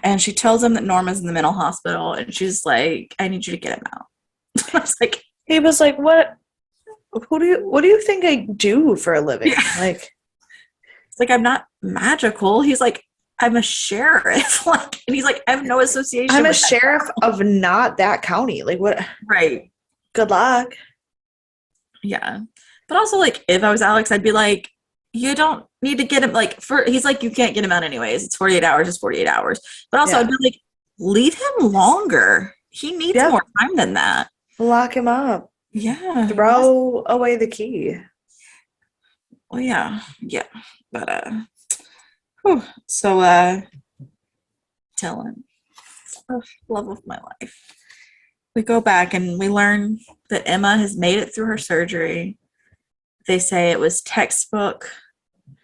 And she tells him that Norma's in the mental hospital, and she's like, I need you to get him out. I was like, he was like, what do you think I do for a living? Yeah. Like, it's like, I'm not magical. He's like, I'm a sheriff. Like, and he's like, I have no association. I'm a sheriff of not that county. Like, what? Right. Good luck. Yeah. But also, like, if I was Alex, I'd be like, you don't need to get him, like, he's like, you can't get him out anyways. It's 48 hours. But also I'd be like, leave him longer. He needs more time than that. Lock him up. Yeah. Throw away the key. Well, yeah. But so Dylan, love of my life. We go back and we learn that Emma has made it through her surgery. They say it was textbook.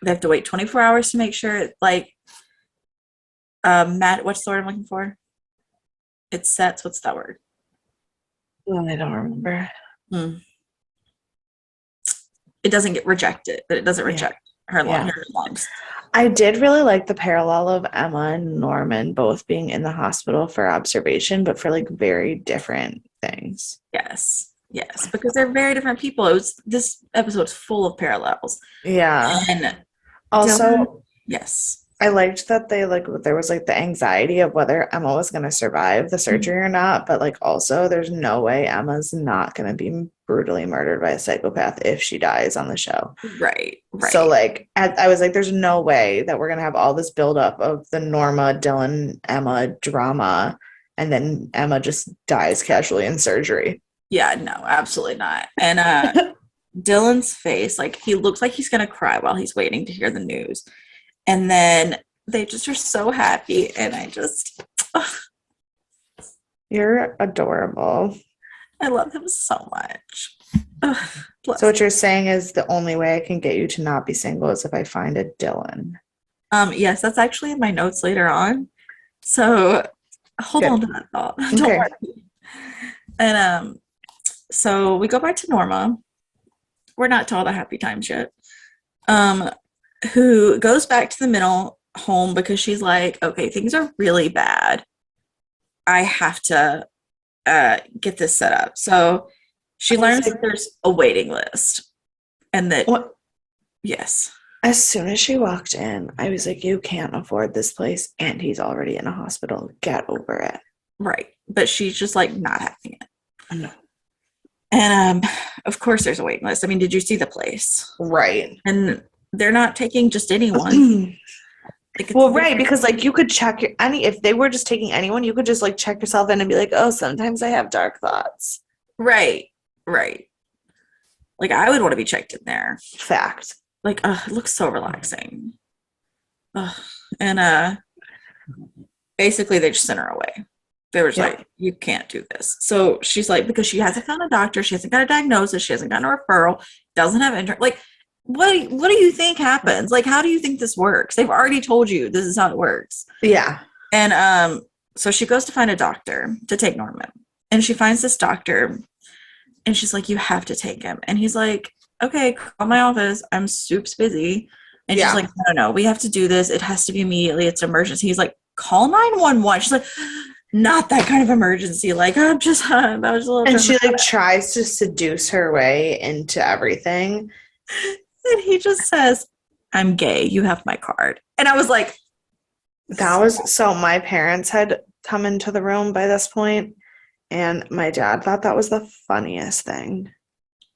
They have to wait 24 hours to make sure, like, Matt, what's the word I'm looking for? It sets. What's that word? Oh, I don't remember. It doesn't get rejected, but it doesn't reject her lungs. I did really like the parallel of Emma and Norman both being in the hospital for observation, but for, like, very different things. Yes. Yes, because they're very different people. This episode's full of parallels. Yeah. And Dylan, Also, yes. I liked that they like there was like the anxiety of whether Emma was going to survive the surgery or not, but like also there's no way Emma's not going to be brutally murdered by a psychopath if she dies on the show. Right, So right. like I was like, there's no way that we're going to have all this buildup of the Norma, Dylan, Emma drama, and then Emma just dies casually in surgery. Yeah, no, absolutely not. And Dylan's face, like he looks like he's gonna cry while he's waiting to hear the news. And then they just are so happy. And You're adorable. I love him so much. So what you're saying is the only way I can get you to not be single is if I find a Dylan. Yes, that's actually in my notes later on. So hold Good. on to that thought. Don't Okay. worry. And so we go back to Norma. We're not to all the happy times yet. Who goes back to the middle home because she's like, okay, things are really bad. I have to get this set up. So she learns that there's a waiting list, and that What? yes, As soon as she walked in, I was like, you can't afford this place, and he's already in a hospital. Get over it. right. But she's just like not having it. No. And of course, there's a waiting list. I mean, did you see the place? Right. And they're not taking just anyone. Like, Well, right, because like you could check your any if they were just taking anyone, you could just like check yourself in and be like, oh, sometimes I have dark thoughts. right, right. Like I would want to be checked in there. Fact. Like, it looks so relaxing. And basically they just sent her away. They were just like, you can't do this. So she's like, because she hasn't found a doctor, she hasn't got a diagnosis, she hasn't gotten a referral, doesn't have insurance. Like, what do you think happens? Like, how do you think this works? They've already told you this is how it works. Yeah. And so she goes to find a doctor to take Norman. And she finds this doctor and she's like, you have to take him. And he's like, okay, call my office. I'm super busy. And she's like, no, we have to do this. It has to be immediately. It's an emergency. He's like, call 911. She's like, not that kind of emergency. Like, I'm just, that was a little. And she like tries to seduce her way into everything. And he just says, I'm gay. You have my card. And I was like, that was so my parents had come into the room by this point, and my dad thought that was the funniest thing.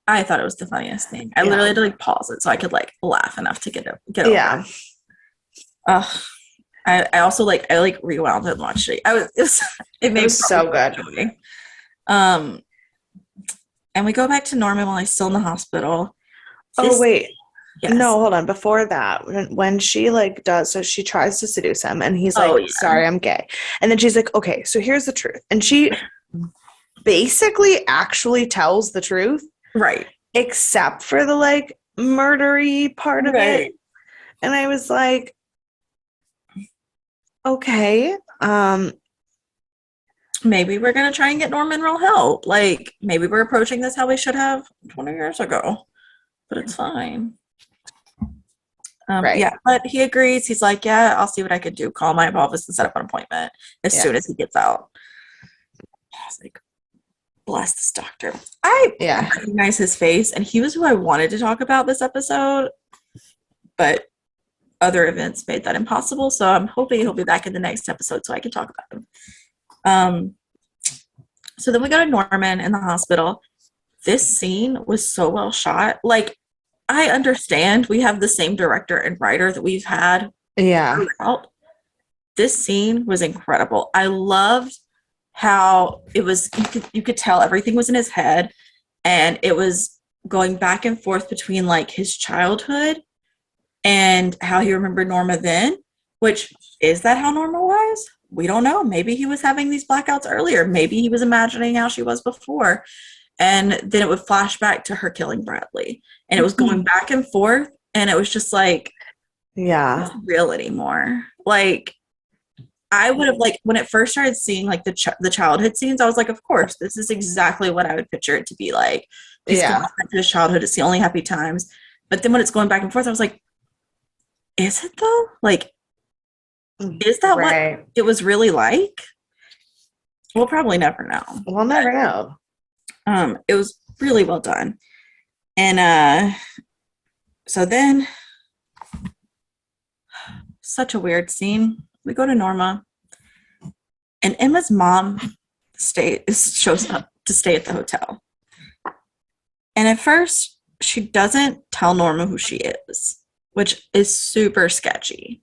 I thought it was the funniest thing. I literally had to like pause it so I could like laugh enough to get over. Yeah. I also like rewound it and watched it. It was so good. And we go back to Norman while he's still in the hospital. Wait. Yes. No, hold on. Before that, when she like does, so she tries to seduce him and he's like, sorry, I'm gay. And then she's like, okay, so here's the truth. And she basically actually tells the truth. Right. Except for the like murdery part of it. And I was like, okay. Maybe we're gonna try and get Norman real help. Like maybe we're approaching this how we should have 20 years ago. But it's fine. Yeah, but he agrees. He's like, yeah, I'll see what I could do. Call my office and set up an appointment as soon as he gets out. I was like, bless this doctor. I recognize his face, and he was who I wanted to talk about this episode, but other events made that impossible. So I'm hoping he'll be back in the next episode so I can talk about him. So then we go to Norman in the hospital. This scene was so well shot. Like, I understand we have the same director and writer that we've had. Yeah. Throughout. This scene was incredible. I loved how it was, you could tell everything was in his head, and it was going back and forth between like his childhood and how he remembered Norma then, which is that how Norma was? We don't know. Maybe he was having these blackouts earlier. Maybe he was imagining how she was before. And then it would flash back to her killing Bradley. And it was going back and forth. And it was just like, it's not real anymore. Like, I would have, like, when it first started seeing, like, the childhood scenes, I was like, of course, this is exactly what I would picture it to be like. He's going back to his childhood. It's the only happy times. But then when it's going back and forth, I was like, is it though? Like, is that what it was really like? We'll probably never know. We'll never know. It was Really well done. And so then, such a weird scene. We go to Norma, and Emma's mom shows up to stay at the hotel. And at first, she doesn't tell Norma who she is, which is super sketchy.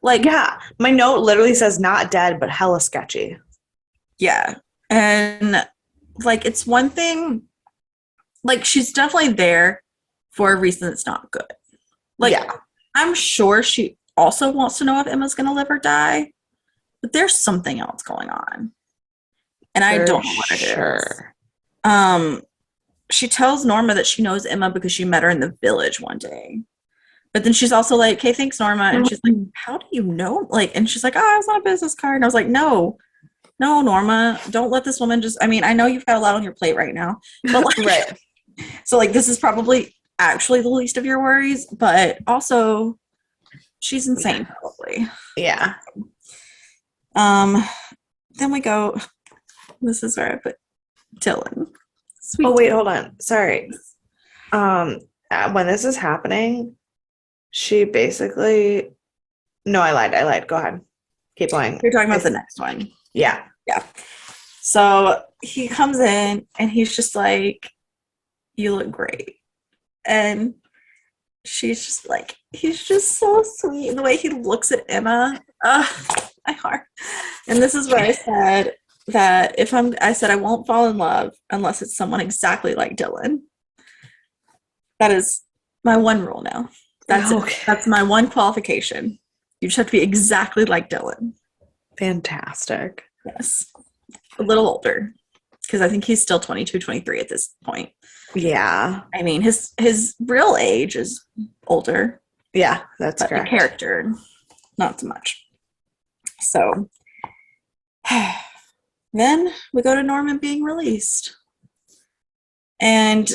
Like, Yeah, my note literally says not dead, but hella sketchy. yeah. And like, it's one thing, like, she's definitely there for a reason that's not good. Like, yeah, I'm sure she also wants to know if Emma's going to live or die, but there's something else going on. And I don't know what it is. She tells Norma that she knows Emma because she met her in the village one day. But then she's also like, "Hey, thanks, Norma." And she's like, "How do you know?" Like, and she's like, "Oh, I was on a business card." And I was like, "No, no, Norma, don't let this woman just. I mean, I know you've got a lot on your plate right now, but like, right. so like, this is probably actually the least of your worries, but also, she's insane, probably." Yeah. Then we go. This is where I put Dylan. Sweet. Oh wait, hold on. Sorry. When this is happening, she basically. No, I lied. Go ahead. Keep going. You're talking about the next one. Yeah. Yeah. So he comes in and he's just like, "You look great." And she's just like, he's just so sweet. And the way he looks at Emma, my heart. And this is where I said that I said I won't fall in love unless it's someone exactly like Dylan. That is my one rule now. That's my one qualification. You just have to be exactly like Dylan. Fantastic. Yes. A little older. Because I think he's still 22, 23 at this point. Yeah. I mean, his real age is older. Yeah, that's but correct. The character, not so much. So then we go to Norman being released. And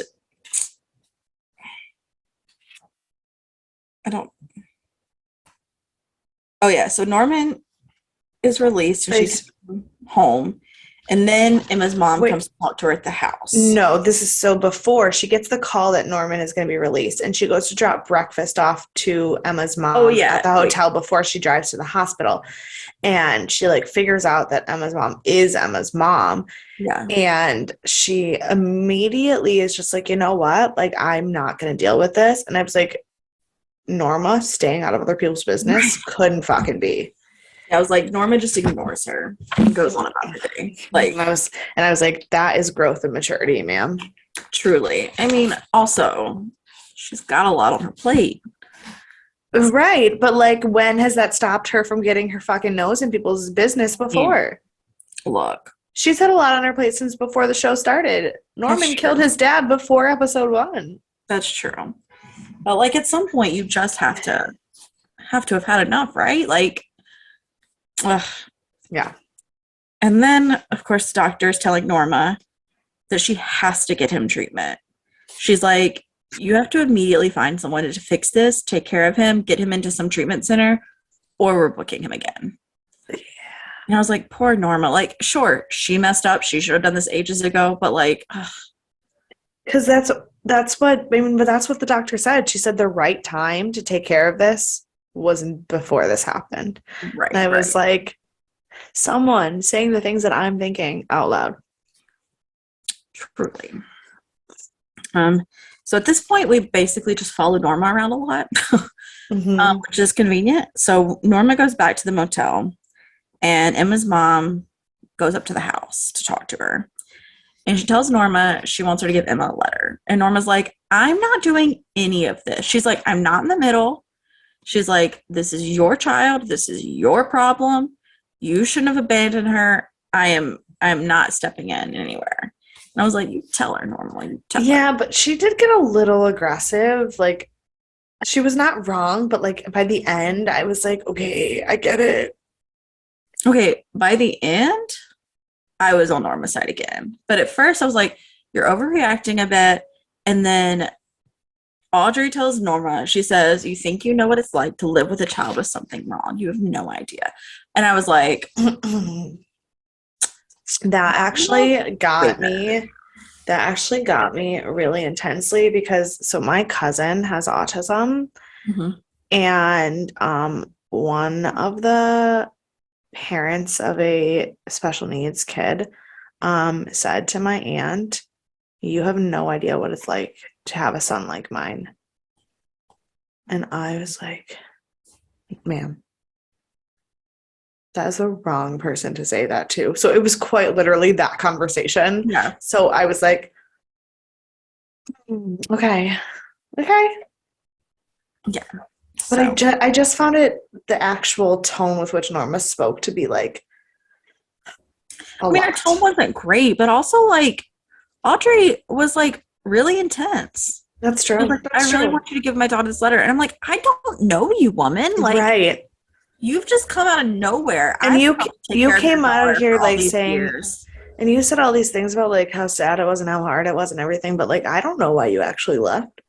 so Norman is released and she's home. And then Emma's mom comes to talk to her at the house. No, this is so before she gets the call that Norman is going to be released, and she goes to drop breakfast off to Emma's mom at the hotel before she drives to the hospital. And she like figures out that Emma's mom is Emma's mom. Yeah. And she immediately is just like, you know what? Like, I'm not going to deal with this. And I was like, Norma staying out of other people's business couldn't fucking be. I was like, Norma just ignores her and goes on about her day. Like, and I was like, that is growth and maturity, ma'am. Truly. I mean, also, she's got a lot on her plate. Right, but like, when has that stopped her from getting her fucking nose in people's business before? Look, she's had a lot on her plate since before the show started. Norman killed his dad before episode 1. That's true. But like, at some point, you just have to have had enough, right? Like. Ugh. Yeah. And then, of course, the doctor is telling Norma that she has to get him treatment. She's like, you have to immediately find someone to fix this, take care of him, get him into some treatment center, or we're booking him again. Yeah. And I was like, poor Norma. Like, sure, she messed up. She should have done this ages ago, but like, because that's what the doctor said. She said the right time to take care of this wasn't before this happened. Right. And I was like, someone saying the things that I'm thinking out loud. Truly. So at this point, we basically just follow Norma around a lot, which is convenient. So Norma goes back to the motel, and Emma's mom goes up to the house to talk to her. And she tells Norma she wants her to give Emma a letter. And Norma's like, I'm not doing any of this. She's like, I'm not in the middle. She's like, this is your child. This is your problem. You shouldn't have abandoned her. I'm not stepping in anywhere. And I was like, you tell her, Norma. Yeah, but she did get a little aggressive. Like, she was not wrong, but like by the end, I was like, okay, I get it. Okay, by the end, I was on Norma's side again. But at first, I was like, you're overreacting a bit. And then Audrey tells Norma, she says, you think you know what it's like to live with a child with something wrong. You have no idea. And I was like, that actually got me. That actually got me really intensely because so my cousin has autism, Mhm. and one of the parents of a special needs kid said to my aunt, "You have no idea what it's like to have a son like mine." And I was like, "Ma'am, that is the wrong person to say that to." So it was quite literally that conversation. Yeah. So I was like, okay, okay. Yeah. But So I just found it the actual tone with which Norma spoke to be like a I mean, her lot. tone wasn't great, but also like Audrey was like really intense. That's She was true. like, I That's really true. want you to give my daughter this letter. And I'm like, I don't know you, woman. Like, Right. you've just come out of nowhere. And I've helped take you care of your came out of daughter here for all like these saying, years. and you said all these things about like how sad it was and how hard it was and everything, but like I don't know why you actually left.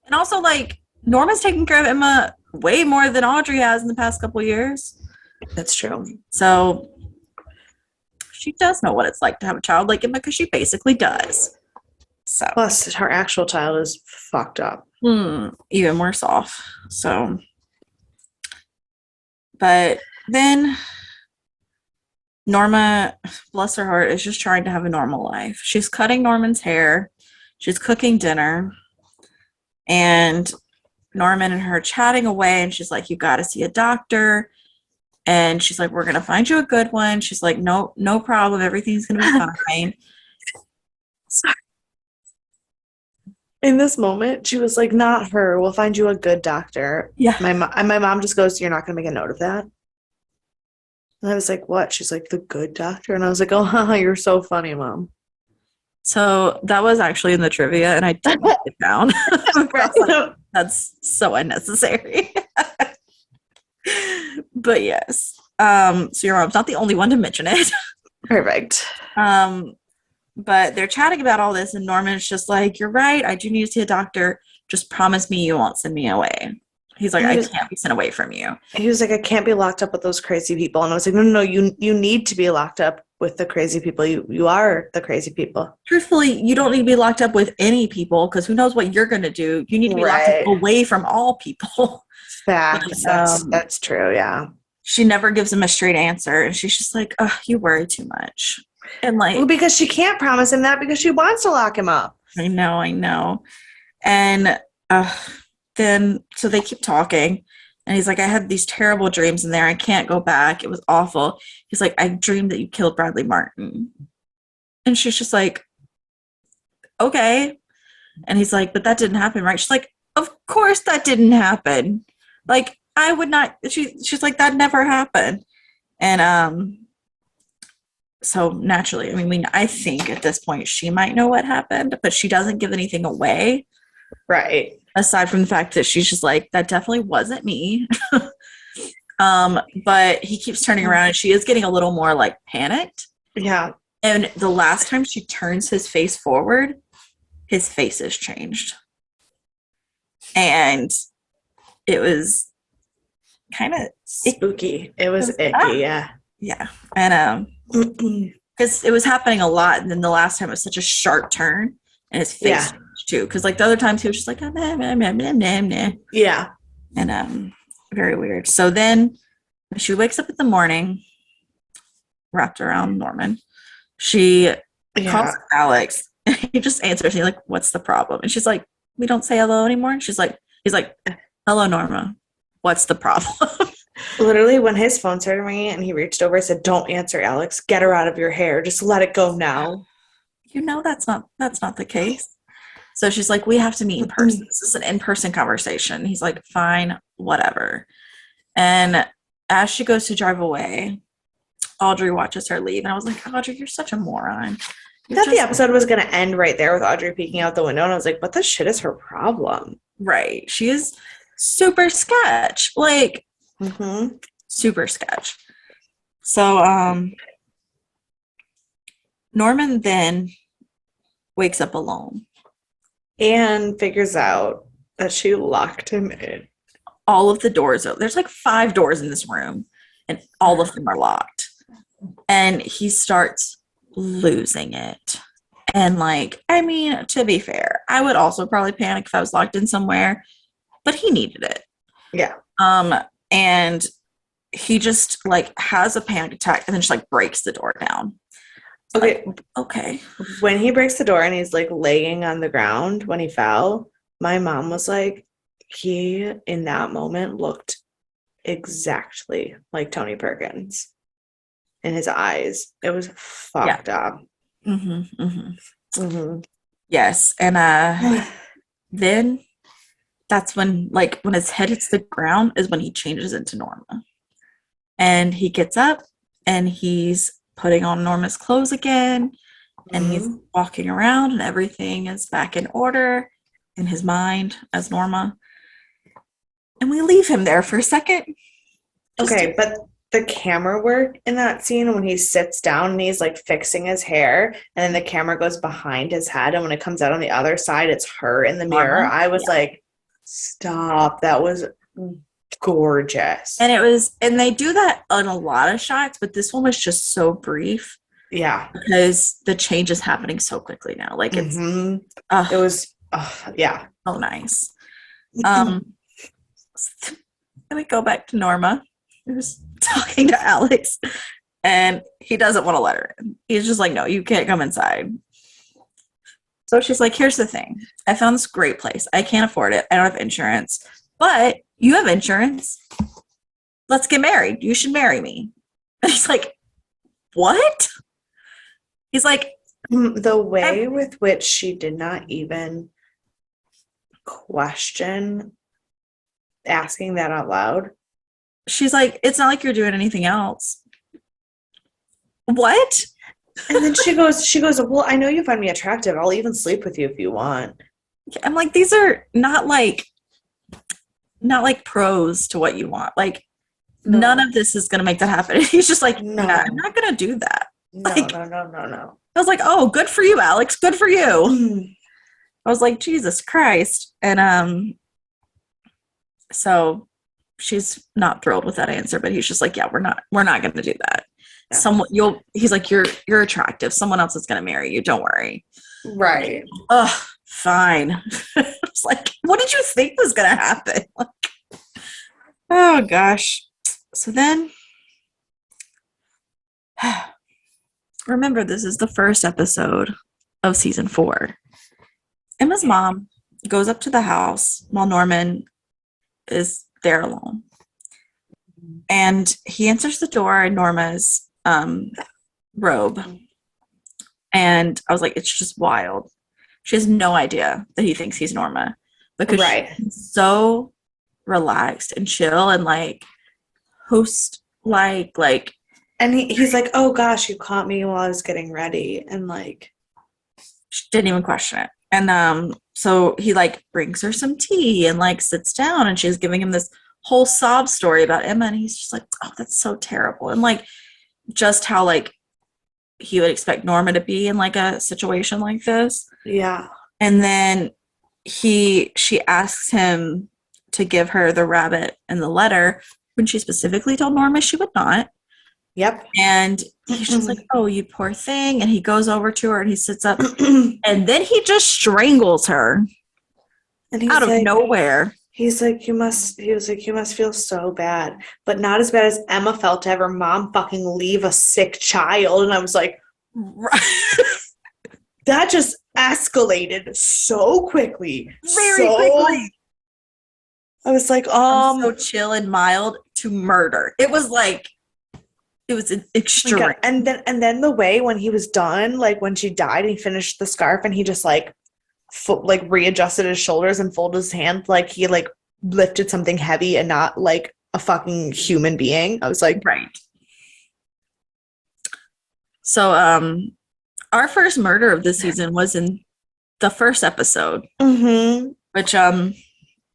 And also, like, Norma's taken care of Emma way more than Audrey has in the past couple years. That's true. So she does know what it's like to have a child like Emma because she basically does. So, Plus, her actual child is fucked up. even worse off. So, but then Norma, bless her heart, is just trying to have a normal life. She's cutting Norman's hair, she's cooking dinner, and Norman and her chatting away. And she's like, "You got to see a doctor." And she's like, "We're going to find you a good one." She's like, "No, no problem. Everything's going to be fine." In this moment, she was like, "Not her. We'll find you a good doctor." Yeah. My mom just goes, "You're not going to make a note of that?" And I was like, "What?" She's like, "The good doctor." And I was like, "Oh, haha, you're so funny, mom." So that was actually in the trivia, and I didn't write it down. I was like, that's so unnecessary. But yes. So your mom's not the only one to mention it. Perfect. Um, but they're chatting about all this, and Norman's just like, "You're right. I do need to see a doctor. Just promise me you won't send me away." He's like, "I can't be sent away from you." He was like, "I can't be locked up with those crazy people." And I was like, "No, no, no, you need to be locked up with the crazy people. You are the crazy people." Truthfully, you don't need to be locked up with any people because who knows what you're going to do. You need to be locked up Right. away from all people. Facts. But, That's true. Yeah. she never gives him a straight answer, and she's just like, "Oh, you worry too much." And Well, like, because she can't promise him that because she wants to lock him up. I know. And then so they keep talking, and he's like, "I had these terrible dreams in there. I can't go back. It was awful." He's like, "I dreamed that you killed Bradley Martin." And she's just like, "Okay." And he's like, "But that didn't happen, right?" She's like, "Of course that didn't happen. Like, I would not." She's like, "That never happened." And so naturally, I mean, I think at this point she might know what happened, but she doesn't give anything away. Right. Aside from the fact that she's just like, "That definitely wasn't me." But he keeps turning around, and she is getting a little more like panicked. Yeah. And the last time she turns his face forward, his face has changed. And it was kind of Spooky. It was icky. Yeah. Yeah. And because it was happening a lot, and then the last time it was such a sharp turn, and his face changed too. Because like the other times he was just like, "Ah, nah, nah, nah, nah, nah, nah." Yeah. And very weird. So then she wakes up in the morning, wrapped around Norman. She calls Alex. And he just answers. He's like, "What's the problem?" And she's like, "We don't say hello anymore." And he's like, "Hello, Norma. What's the problem?" Literally, when his phone started ringing and he reached over, I said, "Don't answer, Alex. Get her out of your hair. Just let it go now." You know that's not the case. So she's like, "We have to meet in person. This is an in-person conversation." He's like, "Fine, whatever." And as she goes to drive away, Audrey watches her leave, and I was like, "Audrey, you're such a moron." I thought the episode was going to end right there with Audrey peeking out the window, and I was like, "What the shit is her problem?" Right. She is super sketch. Like, super sketch. So Norman then wakes up alone and figures out that she locked him in. All of the doors are, there's like 5 doors in this room, and all of them are locked. And he starts losing it. And like, I mean, to be fair, I would also probably panic if I was locked in somewhere, but he needed it. Yeah. And he just like has a panic attack and then just like breaks the door down. Okay. Like, okay. When he breaks the door and he's like laying on the ground when he fell, my mom was like, he in that moment looked exactly like Tony Perkins in his eyes. It was fucked up. Mm-hmm, mm-hmm. Mm-hmm. Yes. And then that's when like when his head hits the ground is when he changes into Norma. And he gets up and he's putting on Norma's clothes again. And he's walking around and everything is back in order in his mind as Norma. And we leave him there for a second. Okay, but the camera work in that scene when he sits down and he's like fixing his hair and then the camera goes behind his head and when it comes out on the other side it's her in the mirror. I was like, stop. That was gorgeous. And they do that on a lot of shots, but this one was just so brief. Yeah. Because the change is happening so quickly now. Like it's it was yeah. So nice. Then we go back to Norma, who's talking to Alex, and he doesn't want to let her in. He's just like, no, you can't come inside. So she's like, here's the thing. I found this great place. I can't afford it. I don't have insurance, but you have insurance. Let's get married. You should marry me. And he's like, what? He's like, the way with which she did not even question asking that out loud. She's like, it's not like you're doing anything else. What? And then she goes, well, I know you find me attractive. I'll even sleep with you if you want. I'm like, these are not like pros to what you want. Like, none of this is going to make that happen. And he's just like, no, I'm not going to do that. No. I was like, oh, good for you, Alex. Good for you. I was like, Jesus Christ. And so she's not thrilled with that answer, but he's just like, yeah, we're not going to do that. Yeah. He's like, you're attractive. Someone else is going to marry you. Don't worry. Right. Oh, fine. I was like, what did you think was going to happen? Like, oh gosh. So then remember, this is the first episode of season 4. Emma's mom goes up to the house while Norman is there alone. And he answers the door in Norma's robe. And I was like, it's just wild. She has no idea that he thinks he's Norma. Because she's so relaxed and chill and like host like and he's like, oh gosh, you caught me while I was getting ready, and like she didn't even question it. And so he like brings her some tea and like sits down and she's giving him this whole sob story about Emma and he's just like, oh, that's so terrible. And like just how like he would expect Norma to be in like a situation like this. Yeah. And then she asks him to give her the rabbit and the letter when she specifically told Norma she would not. Yep. And he's just like, oh, you poor thing. And he goes over to her and he sits up and then he just strangles her and he's out of like, nowhere. He was like, you must feel so bad, but not as bad as Emma felt to have her mom fucking leave a sick child. And I was like, that just escalated so quickly. Very quickly. I was like, so chill and mild to murder. It was an extreme. Oh and then the way when he was done, like when she died and he finished the scarf and he just like readjusted his shoulders and folded his hands like he like lifted something heavy and not like a fucking human being. I was like, right. So our first murder of this season was in the first episode, which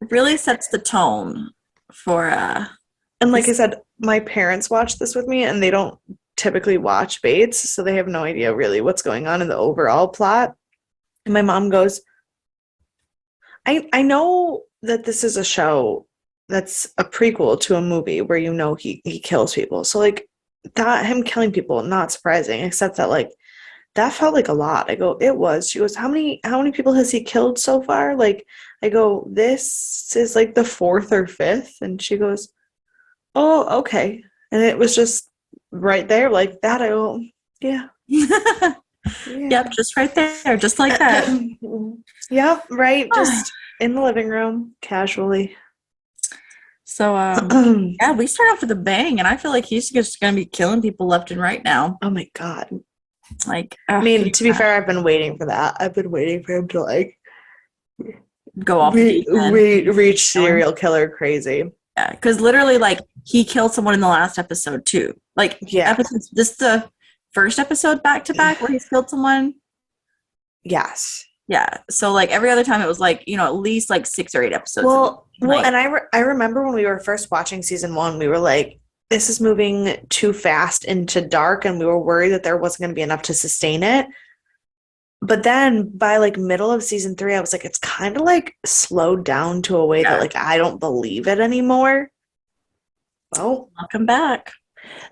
really sets the tone for and like I said, my parents watched this with me and they don't typically watch Bates, so they have no idea really what's going on in the overall plot. And my mom goes, I know that this is a show that's a prequel to a movie where you know he kills people. So like that him killing people, not surprising, except that like that felt like a lot. I go, it was. She goes, how many people has he killed so far? Like, I go, this is like the 4th or 5th. And she goes, oh, okay. And it was just right there like that. I go, yeah. Yeah. Yep, just right there, just like that. Yep, right. Just in the living room, casually. So, yeah, we start off with a bang, and I feel like he's just going to be killing people left and right now. Oh my God. Like, I mean, to be fair, I've been waiting for that. I've been waiting for him to like go off the deep end. reach serial killer crazy. Yeah, because literally, like, he killed someone in the last episode too. Like, Yeah. episodes, this is the first episode back to back where he's killed someone. Yes. Yeah. So, like, every other time it was like, at least like 6 or 8 episodes. Well, and I remember when we were first watching season 1, we were like, this is moving too fast into dark, and we were worried that there wasn't going to be enough to sustain it. But then by like middle of season 3, I was like, it's kind of like slowed down to a way that like I don't believe it anymore. Well, welcome back.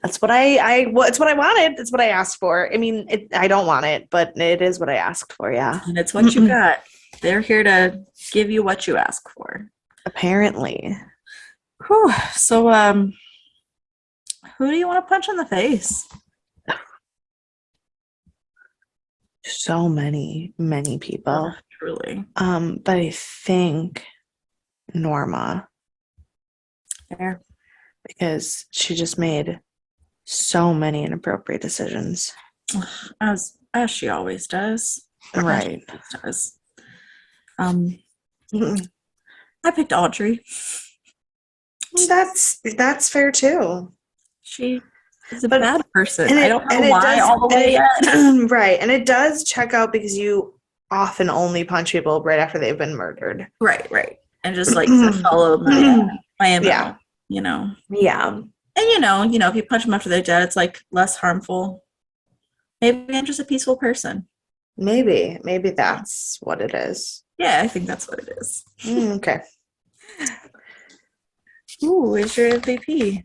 That's what it's what I wanted. It's what I asked for. I mean, I don't want it, but it is what I asked for. Yeah. And it's what you got. They're here to give you what you ask for. Apparently. Whew. So, who do you want to punch in the face? So many people. Truly. But I think Norma. Fair. Because she just made so many inappropriate decisions. As she always does. Right. I picked Audrey. That's fair too. She is a bad person. I don't know why all the way yet. Right. And it does check out because you often only punch people right after they've been murdered. Right. And just like follow my MO, Yeah. Yeah. And if you punch them after they're dead, it's like less harmful. Maybe I'm just a peaceful person. Maybe that's what it is. Yeah, I think that's what it is. Okay. Ooh, where's your MVP?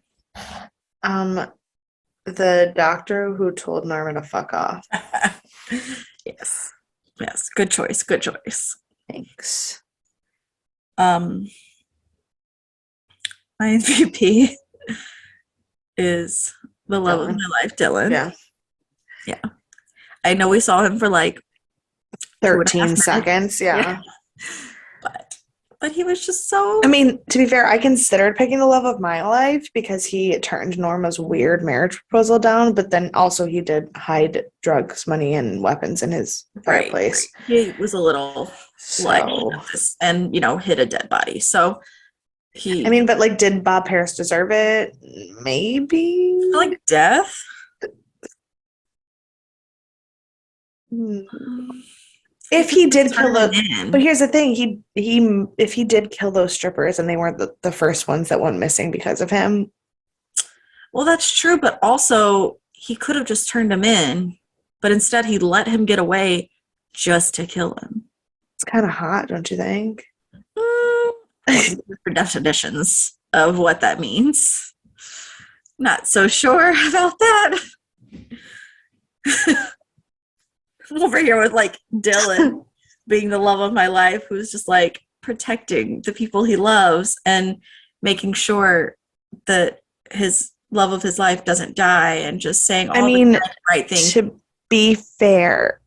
The doctor who told Norma to fuck off. Yes. Good choice. Thanks. My MVP is the love of my life, Dylan. Yeah. I know we saw him for like 13 seconds. Yeah. But he was just so... I mean, to be fair, I considered picking the love of my life because he turned Norma's weird marriage proposal down, but then also he did hide drugs, money, and weapons in his fireplace. He was a little and, hit a dead body. So but like, did Bob Harris deserve it? Maybe. Like death? If he did kill but here's the thing, if he did kill those strippers and they weren't the first ones that went missing because of him. Well, that's true, but also he could have just turned him in, but instead he let him get away just to kill him. It's kind of hot, don't you think? For definitions of what that means. Not so sure about that. Over here with like Dylan being the love of my life, who's just like protecting the people he loves and making sure that his love of his life doesn't die and just saying all the right things. To be fair,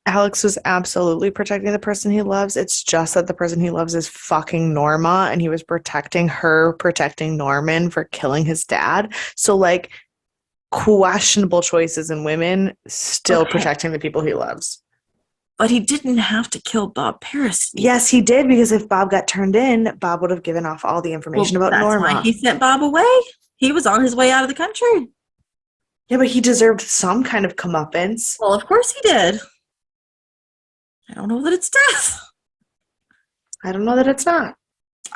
Alex was absolutely protecting the person he loves. It's just that the person he loves is fucking Norma, and he was protecting Norman for killing his dad. So like, questionable choices in women, still protecting the people he loves. But he didn't have to kill Bob Paris. Yes, he did, because if Bob got turned in, Bob would have given off all the information about Norma. That's why he sent Bob away. He was on his way out of the country. Yeah, but he deserved some kind of comeuppance. Well, of course he did. I don't know that it's death. I don't know that it's not.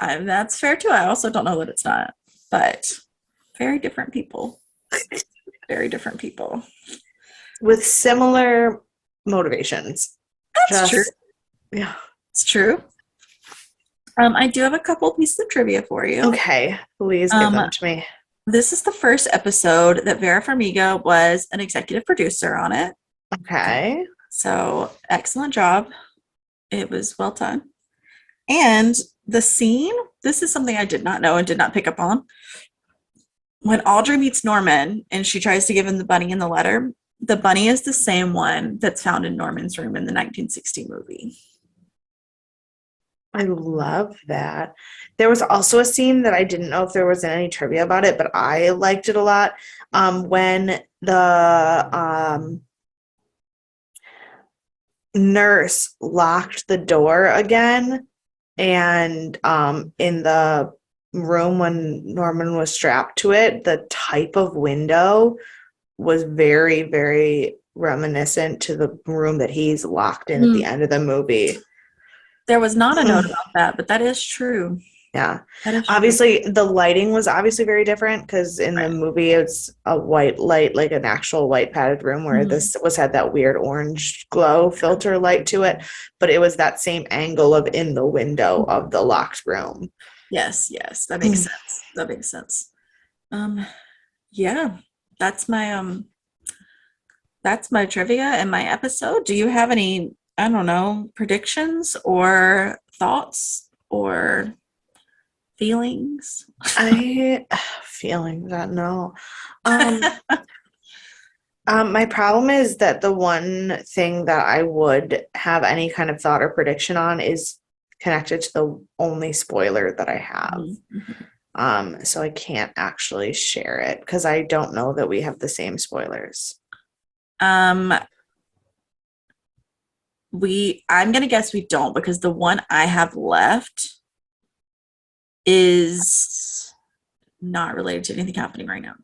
That's fair too. I also don't know that it's not. But very different people. Very different people. With similar motivations. That's true. Yeah. It's true. I do have a couple pieces of trivia for you. Okay. Please give them to me. This is the first episode that Vera Farmiga was an executive producer on it. Okay. So excellent job. It was well done. And the scene, this is something I did not know and did not pick up on. When Audrey meets Norman and she tries to give him the bunny in the letter, the bunny is the same one that's found in Norman's room in the 1960 movie. I love that. There was also a scene that I didn't know if there was any trivia about it, but I liked it a lot. When the nurse locked the door again, and in the room when Norman was strapped to it, the type of window was very, very reminiscent to the room that he's locked in at the end of the movie. There was not a note about that, but that is true. Yeah. That is true. Obviously, the lighting was obviously very different because in the Right. movie it's a white light, like an actual white padded room, where this was had that weird orange glow filter light to it, but it was that same angle of in the window of the locked room. Yes, yes, that makes sense. That makes sense. Yeah, that's my trivia and my episode. Do you have any, I don't know, predictions or thoughts or feelings? I feeling that no. Um, my problem is that the one thing that I would have any kind of thought or prediction on is connected to the only spoiler that I have. So I can't actually share it because I don't know that we have the same spoilers. I'm gonna guess we don't, because the one I have left is not related to anything happening right now.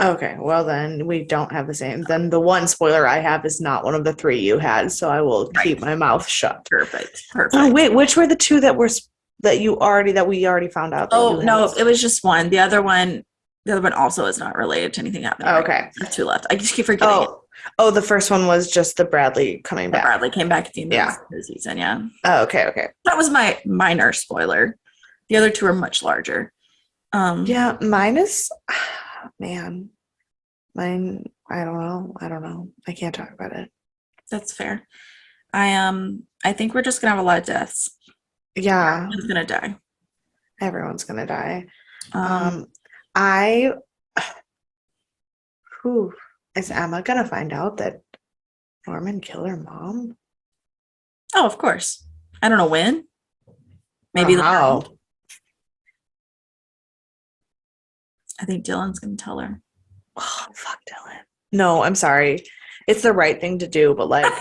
Okay, well then we don't have the same. Then the one spoiler I have is not one of the three you had, so I will keep my mouth shut. Perfect. Oh wait, which were the two that we already found out that Oh you no, had? it was just one. The other one also is not related to anything happening. Oh, right okay. now. There's two left. I just keep forgetting. Oh, the first one was just the Bradley coming back. Bradley came back at the end Yeah. of the season. Yeah. Oh, okay. That was my minor spoiler. The other two are much larger. Yeah, mine is, man, mine. I don't know. I can't talk about it. That's fair. I think we're just gonna have a lot of deaths. Yeah, Everyone's gonna die. everyone's gonna die. Um, I, who is Emma gonna find out that Norman killed her mom? oh, of course. I don't know when. Maybe How? I think Dylan's gonna tell her. Oh, fuck Dylan. No, I'm sorry. It's the right thing to do, but like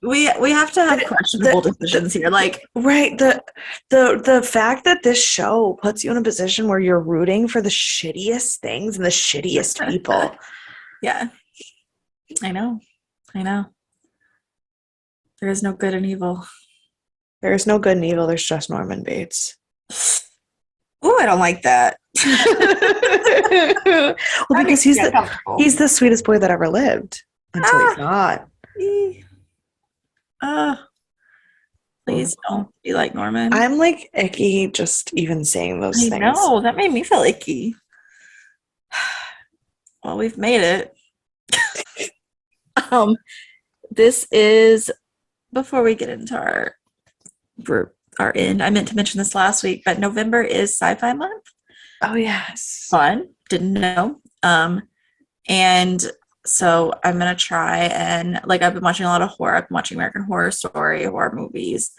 we have to have questionable decisions here. Like, right, the fact that this show puts you in a position where you're rooting for the shittiest things and the shittiest people. Yeah. I know. There is no good and evil. There is no good and evil, there's just Norman Bates. Oh, I don't like that. Well, because he's the sweetest boy that ever lived until he's not. Please don't be like Norman. I'm like icky just even saying those things. No, that made me feel icky. Well, we've made it. This is, before we get into our end, I meant to mention this last week, but November is Sci-Fi Month. Oh yes. Fun. Didn't know. And so I'm gonna try and, like, I've been watching a lot of horror. I've been watching American Horror Story, horror movies,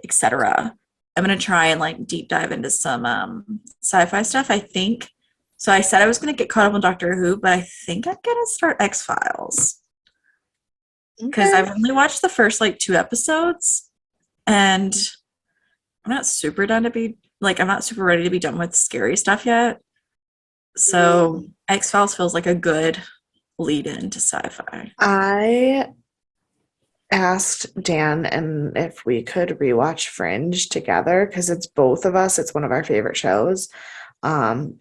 etc. I'm gonna try and like deep dive into some sci-fi stuff, I think. So I said I was gonna get caught up on Doctor Who, but I think I'm gonna start X-Files. Because I've only watched the first like 2 episodes, and I'm not super ready to be done with scary stuff yet. So X-Files feels like a good lead into sci-fi. I asked Dan and if we could rewatch Fringe together because it's both of us. It's one of our favorite shows. And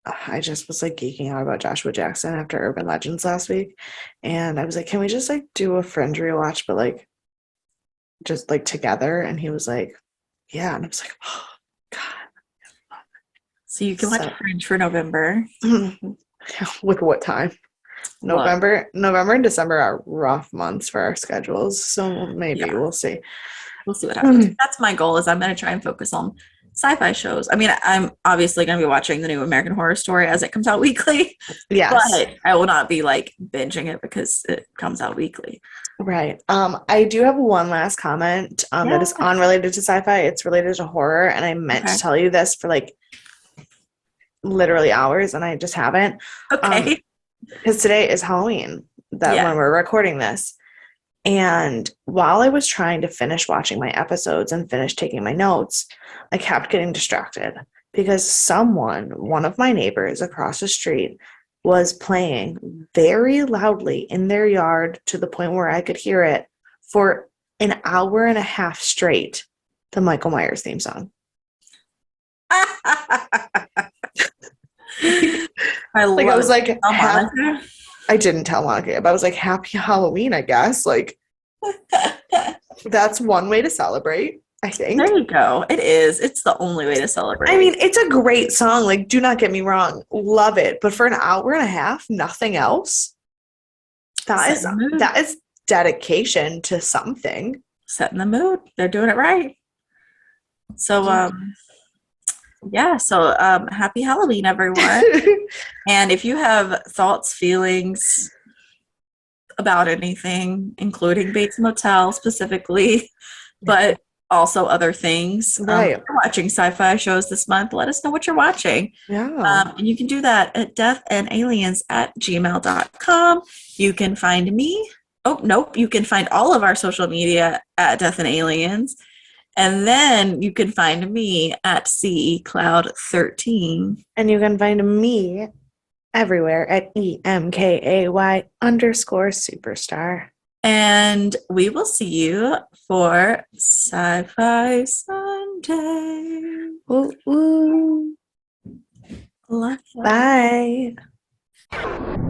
I just was like geeking out about Joshua Jackson after Urban Legends last week. And I was like, can we just like do a Fringe rewatch, but like just like together? And he was like, yeah. And I was like, oh God. So you can watch Fringe for November. With what time? Look, November and December are rough months for our schedules, so maybe yeah, we'll see. we'll see what happens. That's my goal. Is I'm going to try and focus on sci-fi shows. I mean, I'm obviously going to be watching the new American Horror Story as it comes out weekly, Yes. but I will not be like binging it because it comes out weekly. Right. I do have one last comment that is Yeah. unrelated to sci-fi. It's related to horror, and I meant Okay. to tell you this for like literally hours, and I just haven't. Okay. Because today is Halloween, that Yeah. when we're recording this. And while I was trying to finish watching my episodes and finish taking my notes, I kept getting distracted because one of my neighbors across the street, was playing very loudly in their yard to the point where I could hear it for an hour and a half straight, the Michael Myers theme song. I love Like I was it. like, Oh, Monica. I didn't tell Monica, but I was like, happy Halloween, I guess. Like that's one way to celebrate, I think. There you go. It is. It's the only way to celebrate. I mean, it's a great song. Like, do not get me wrong. Love it. But for an hour and a half, nothing else. Setting the mood. That is dedication to something. Setting the mood. They're doing it right. So, yeah. So, happy Halloween, everyone. And if you have thoughts, feelings about anything, including Bates Motel specifically, but also other things. Right. If you're watching sci-fi shows this month, let us know what you're watching. Yeah. And you can do that at deathandaliens@gmail.com. You can find me. Oh, nope. You can find all of our social media at Death and Aliens. And then you can find me at CE Cloud 13. And you can find me everywhere at EMKAY_superstar. And we will see you for Sci-Fi Sunday. Ooh, ooh. Love you. Bye.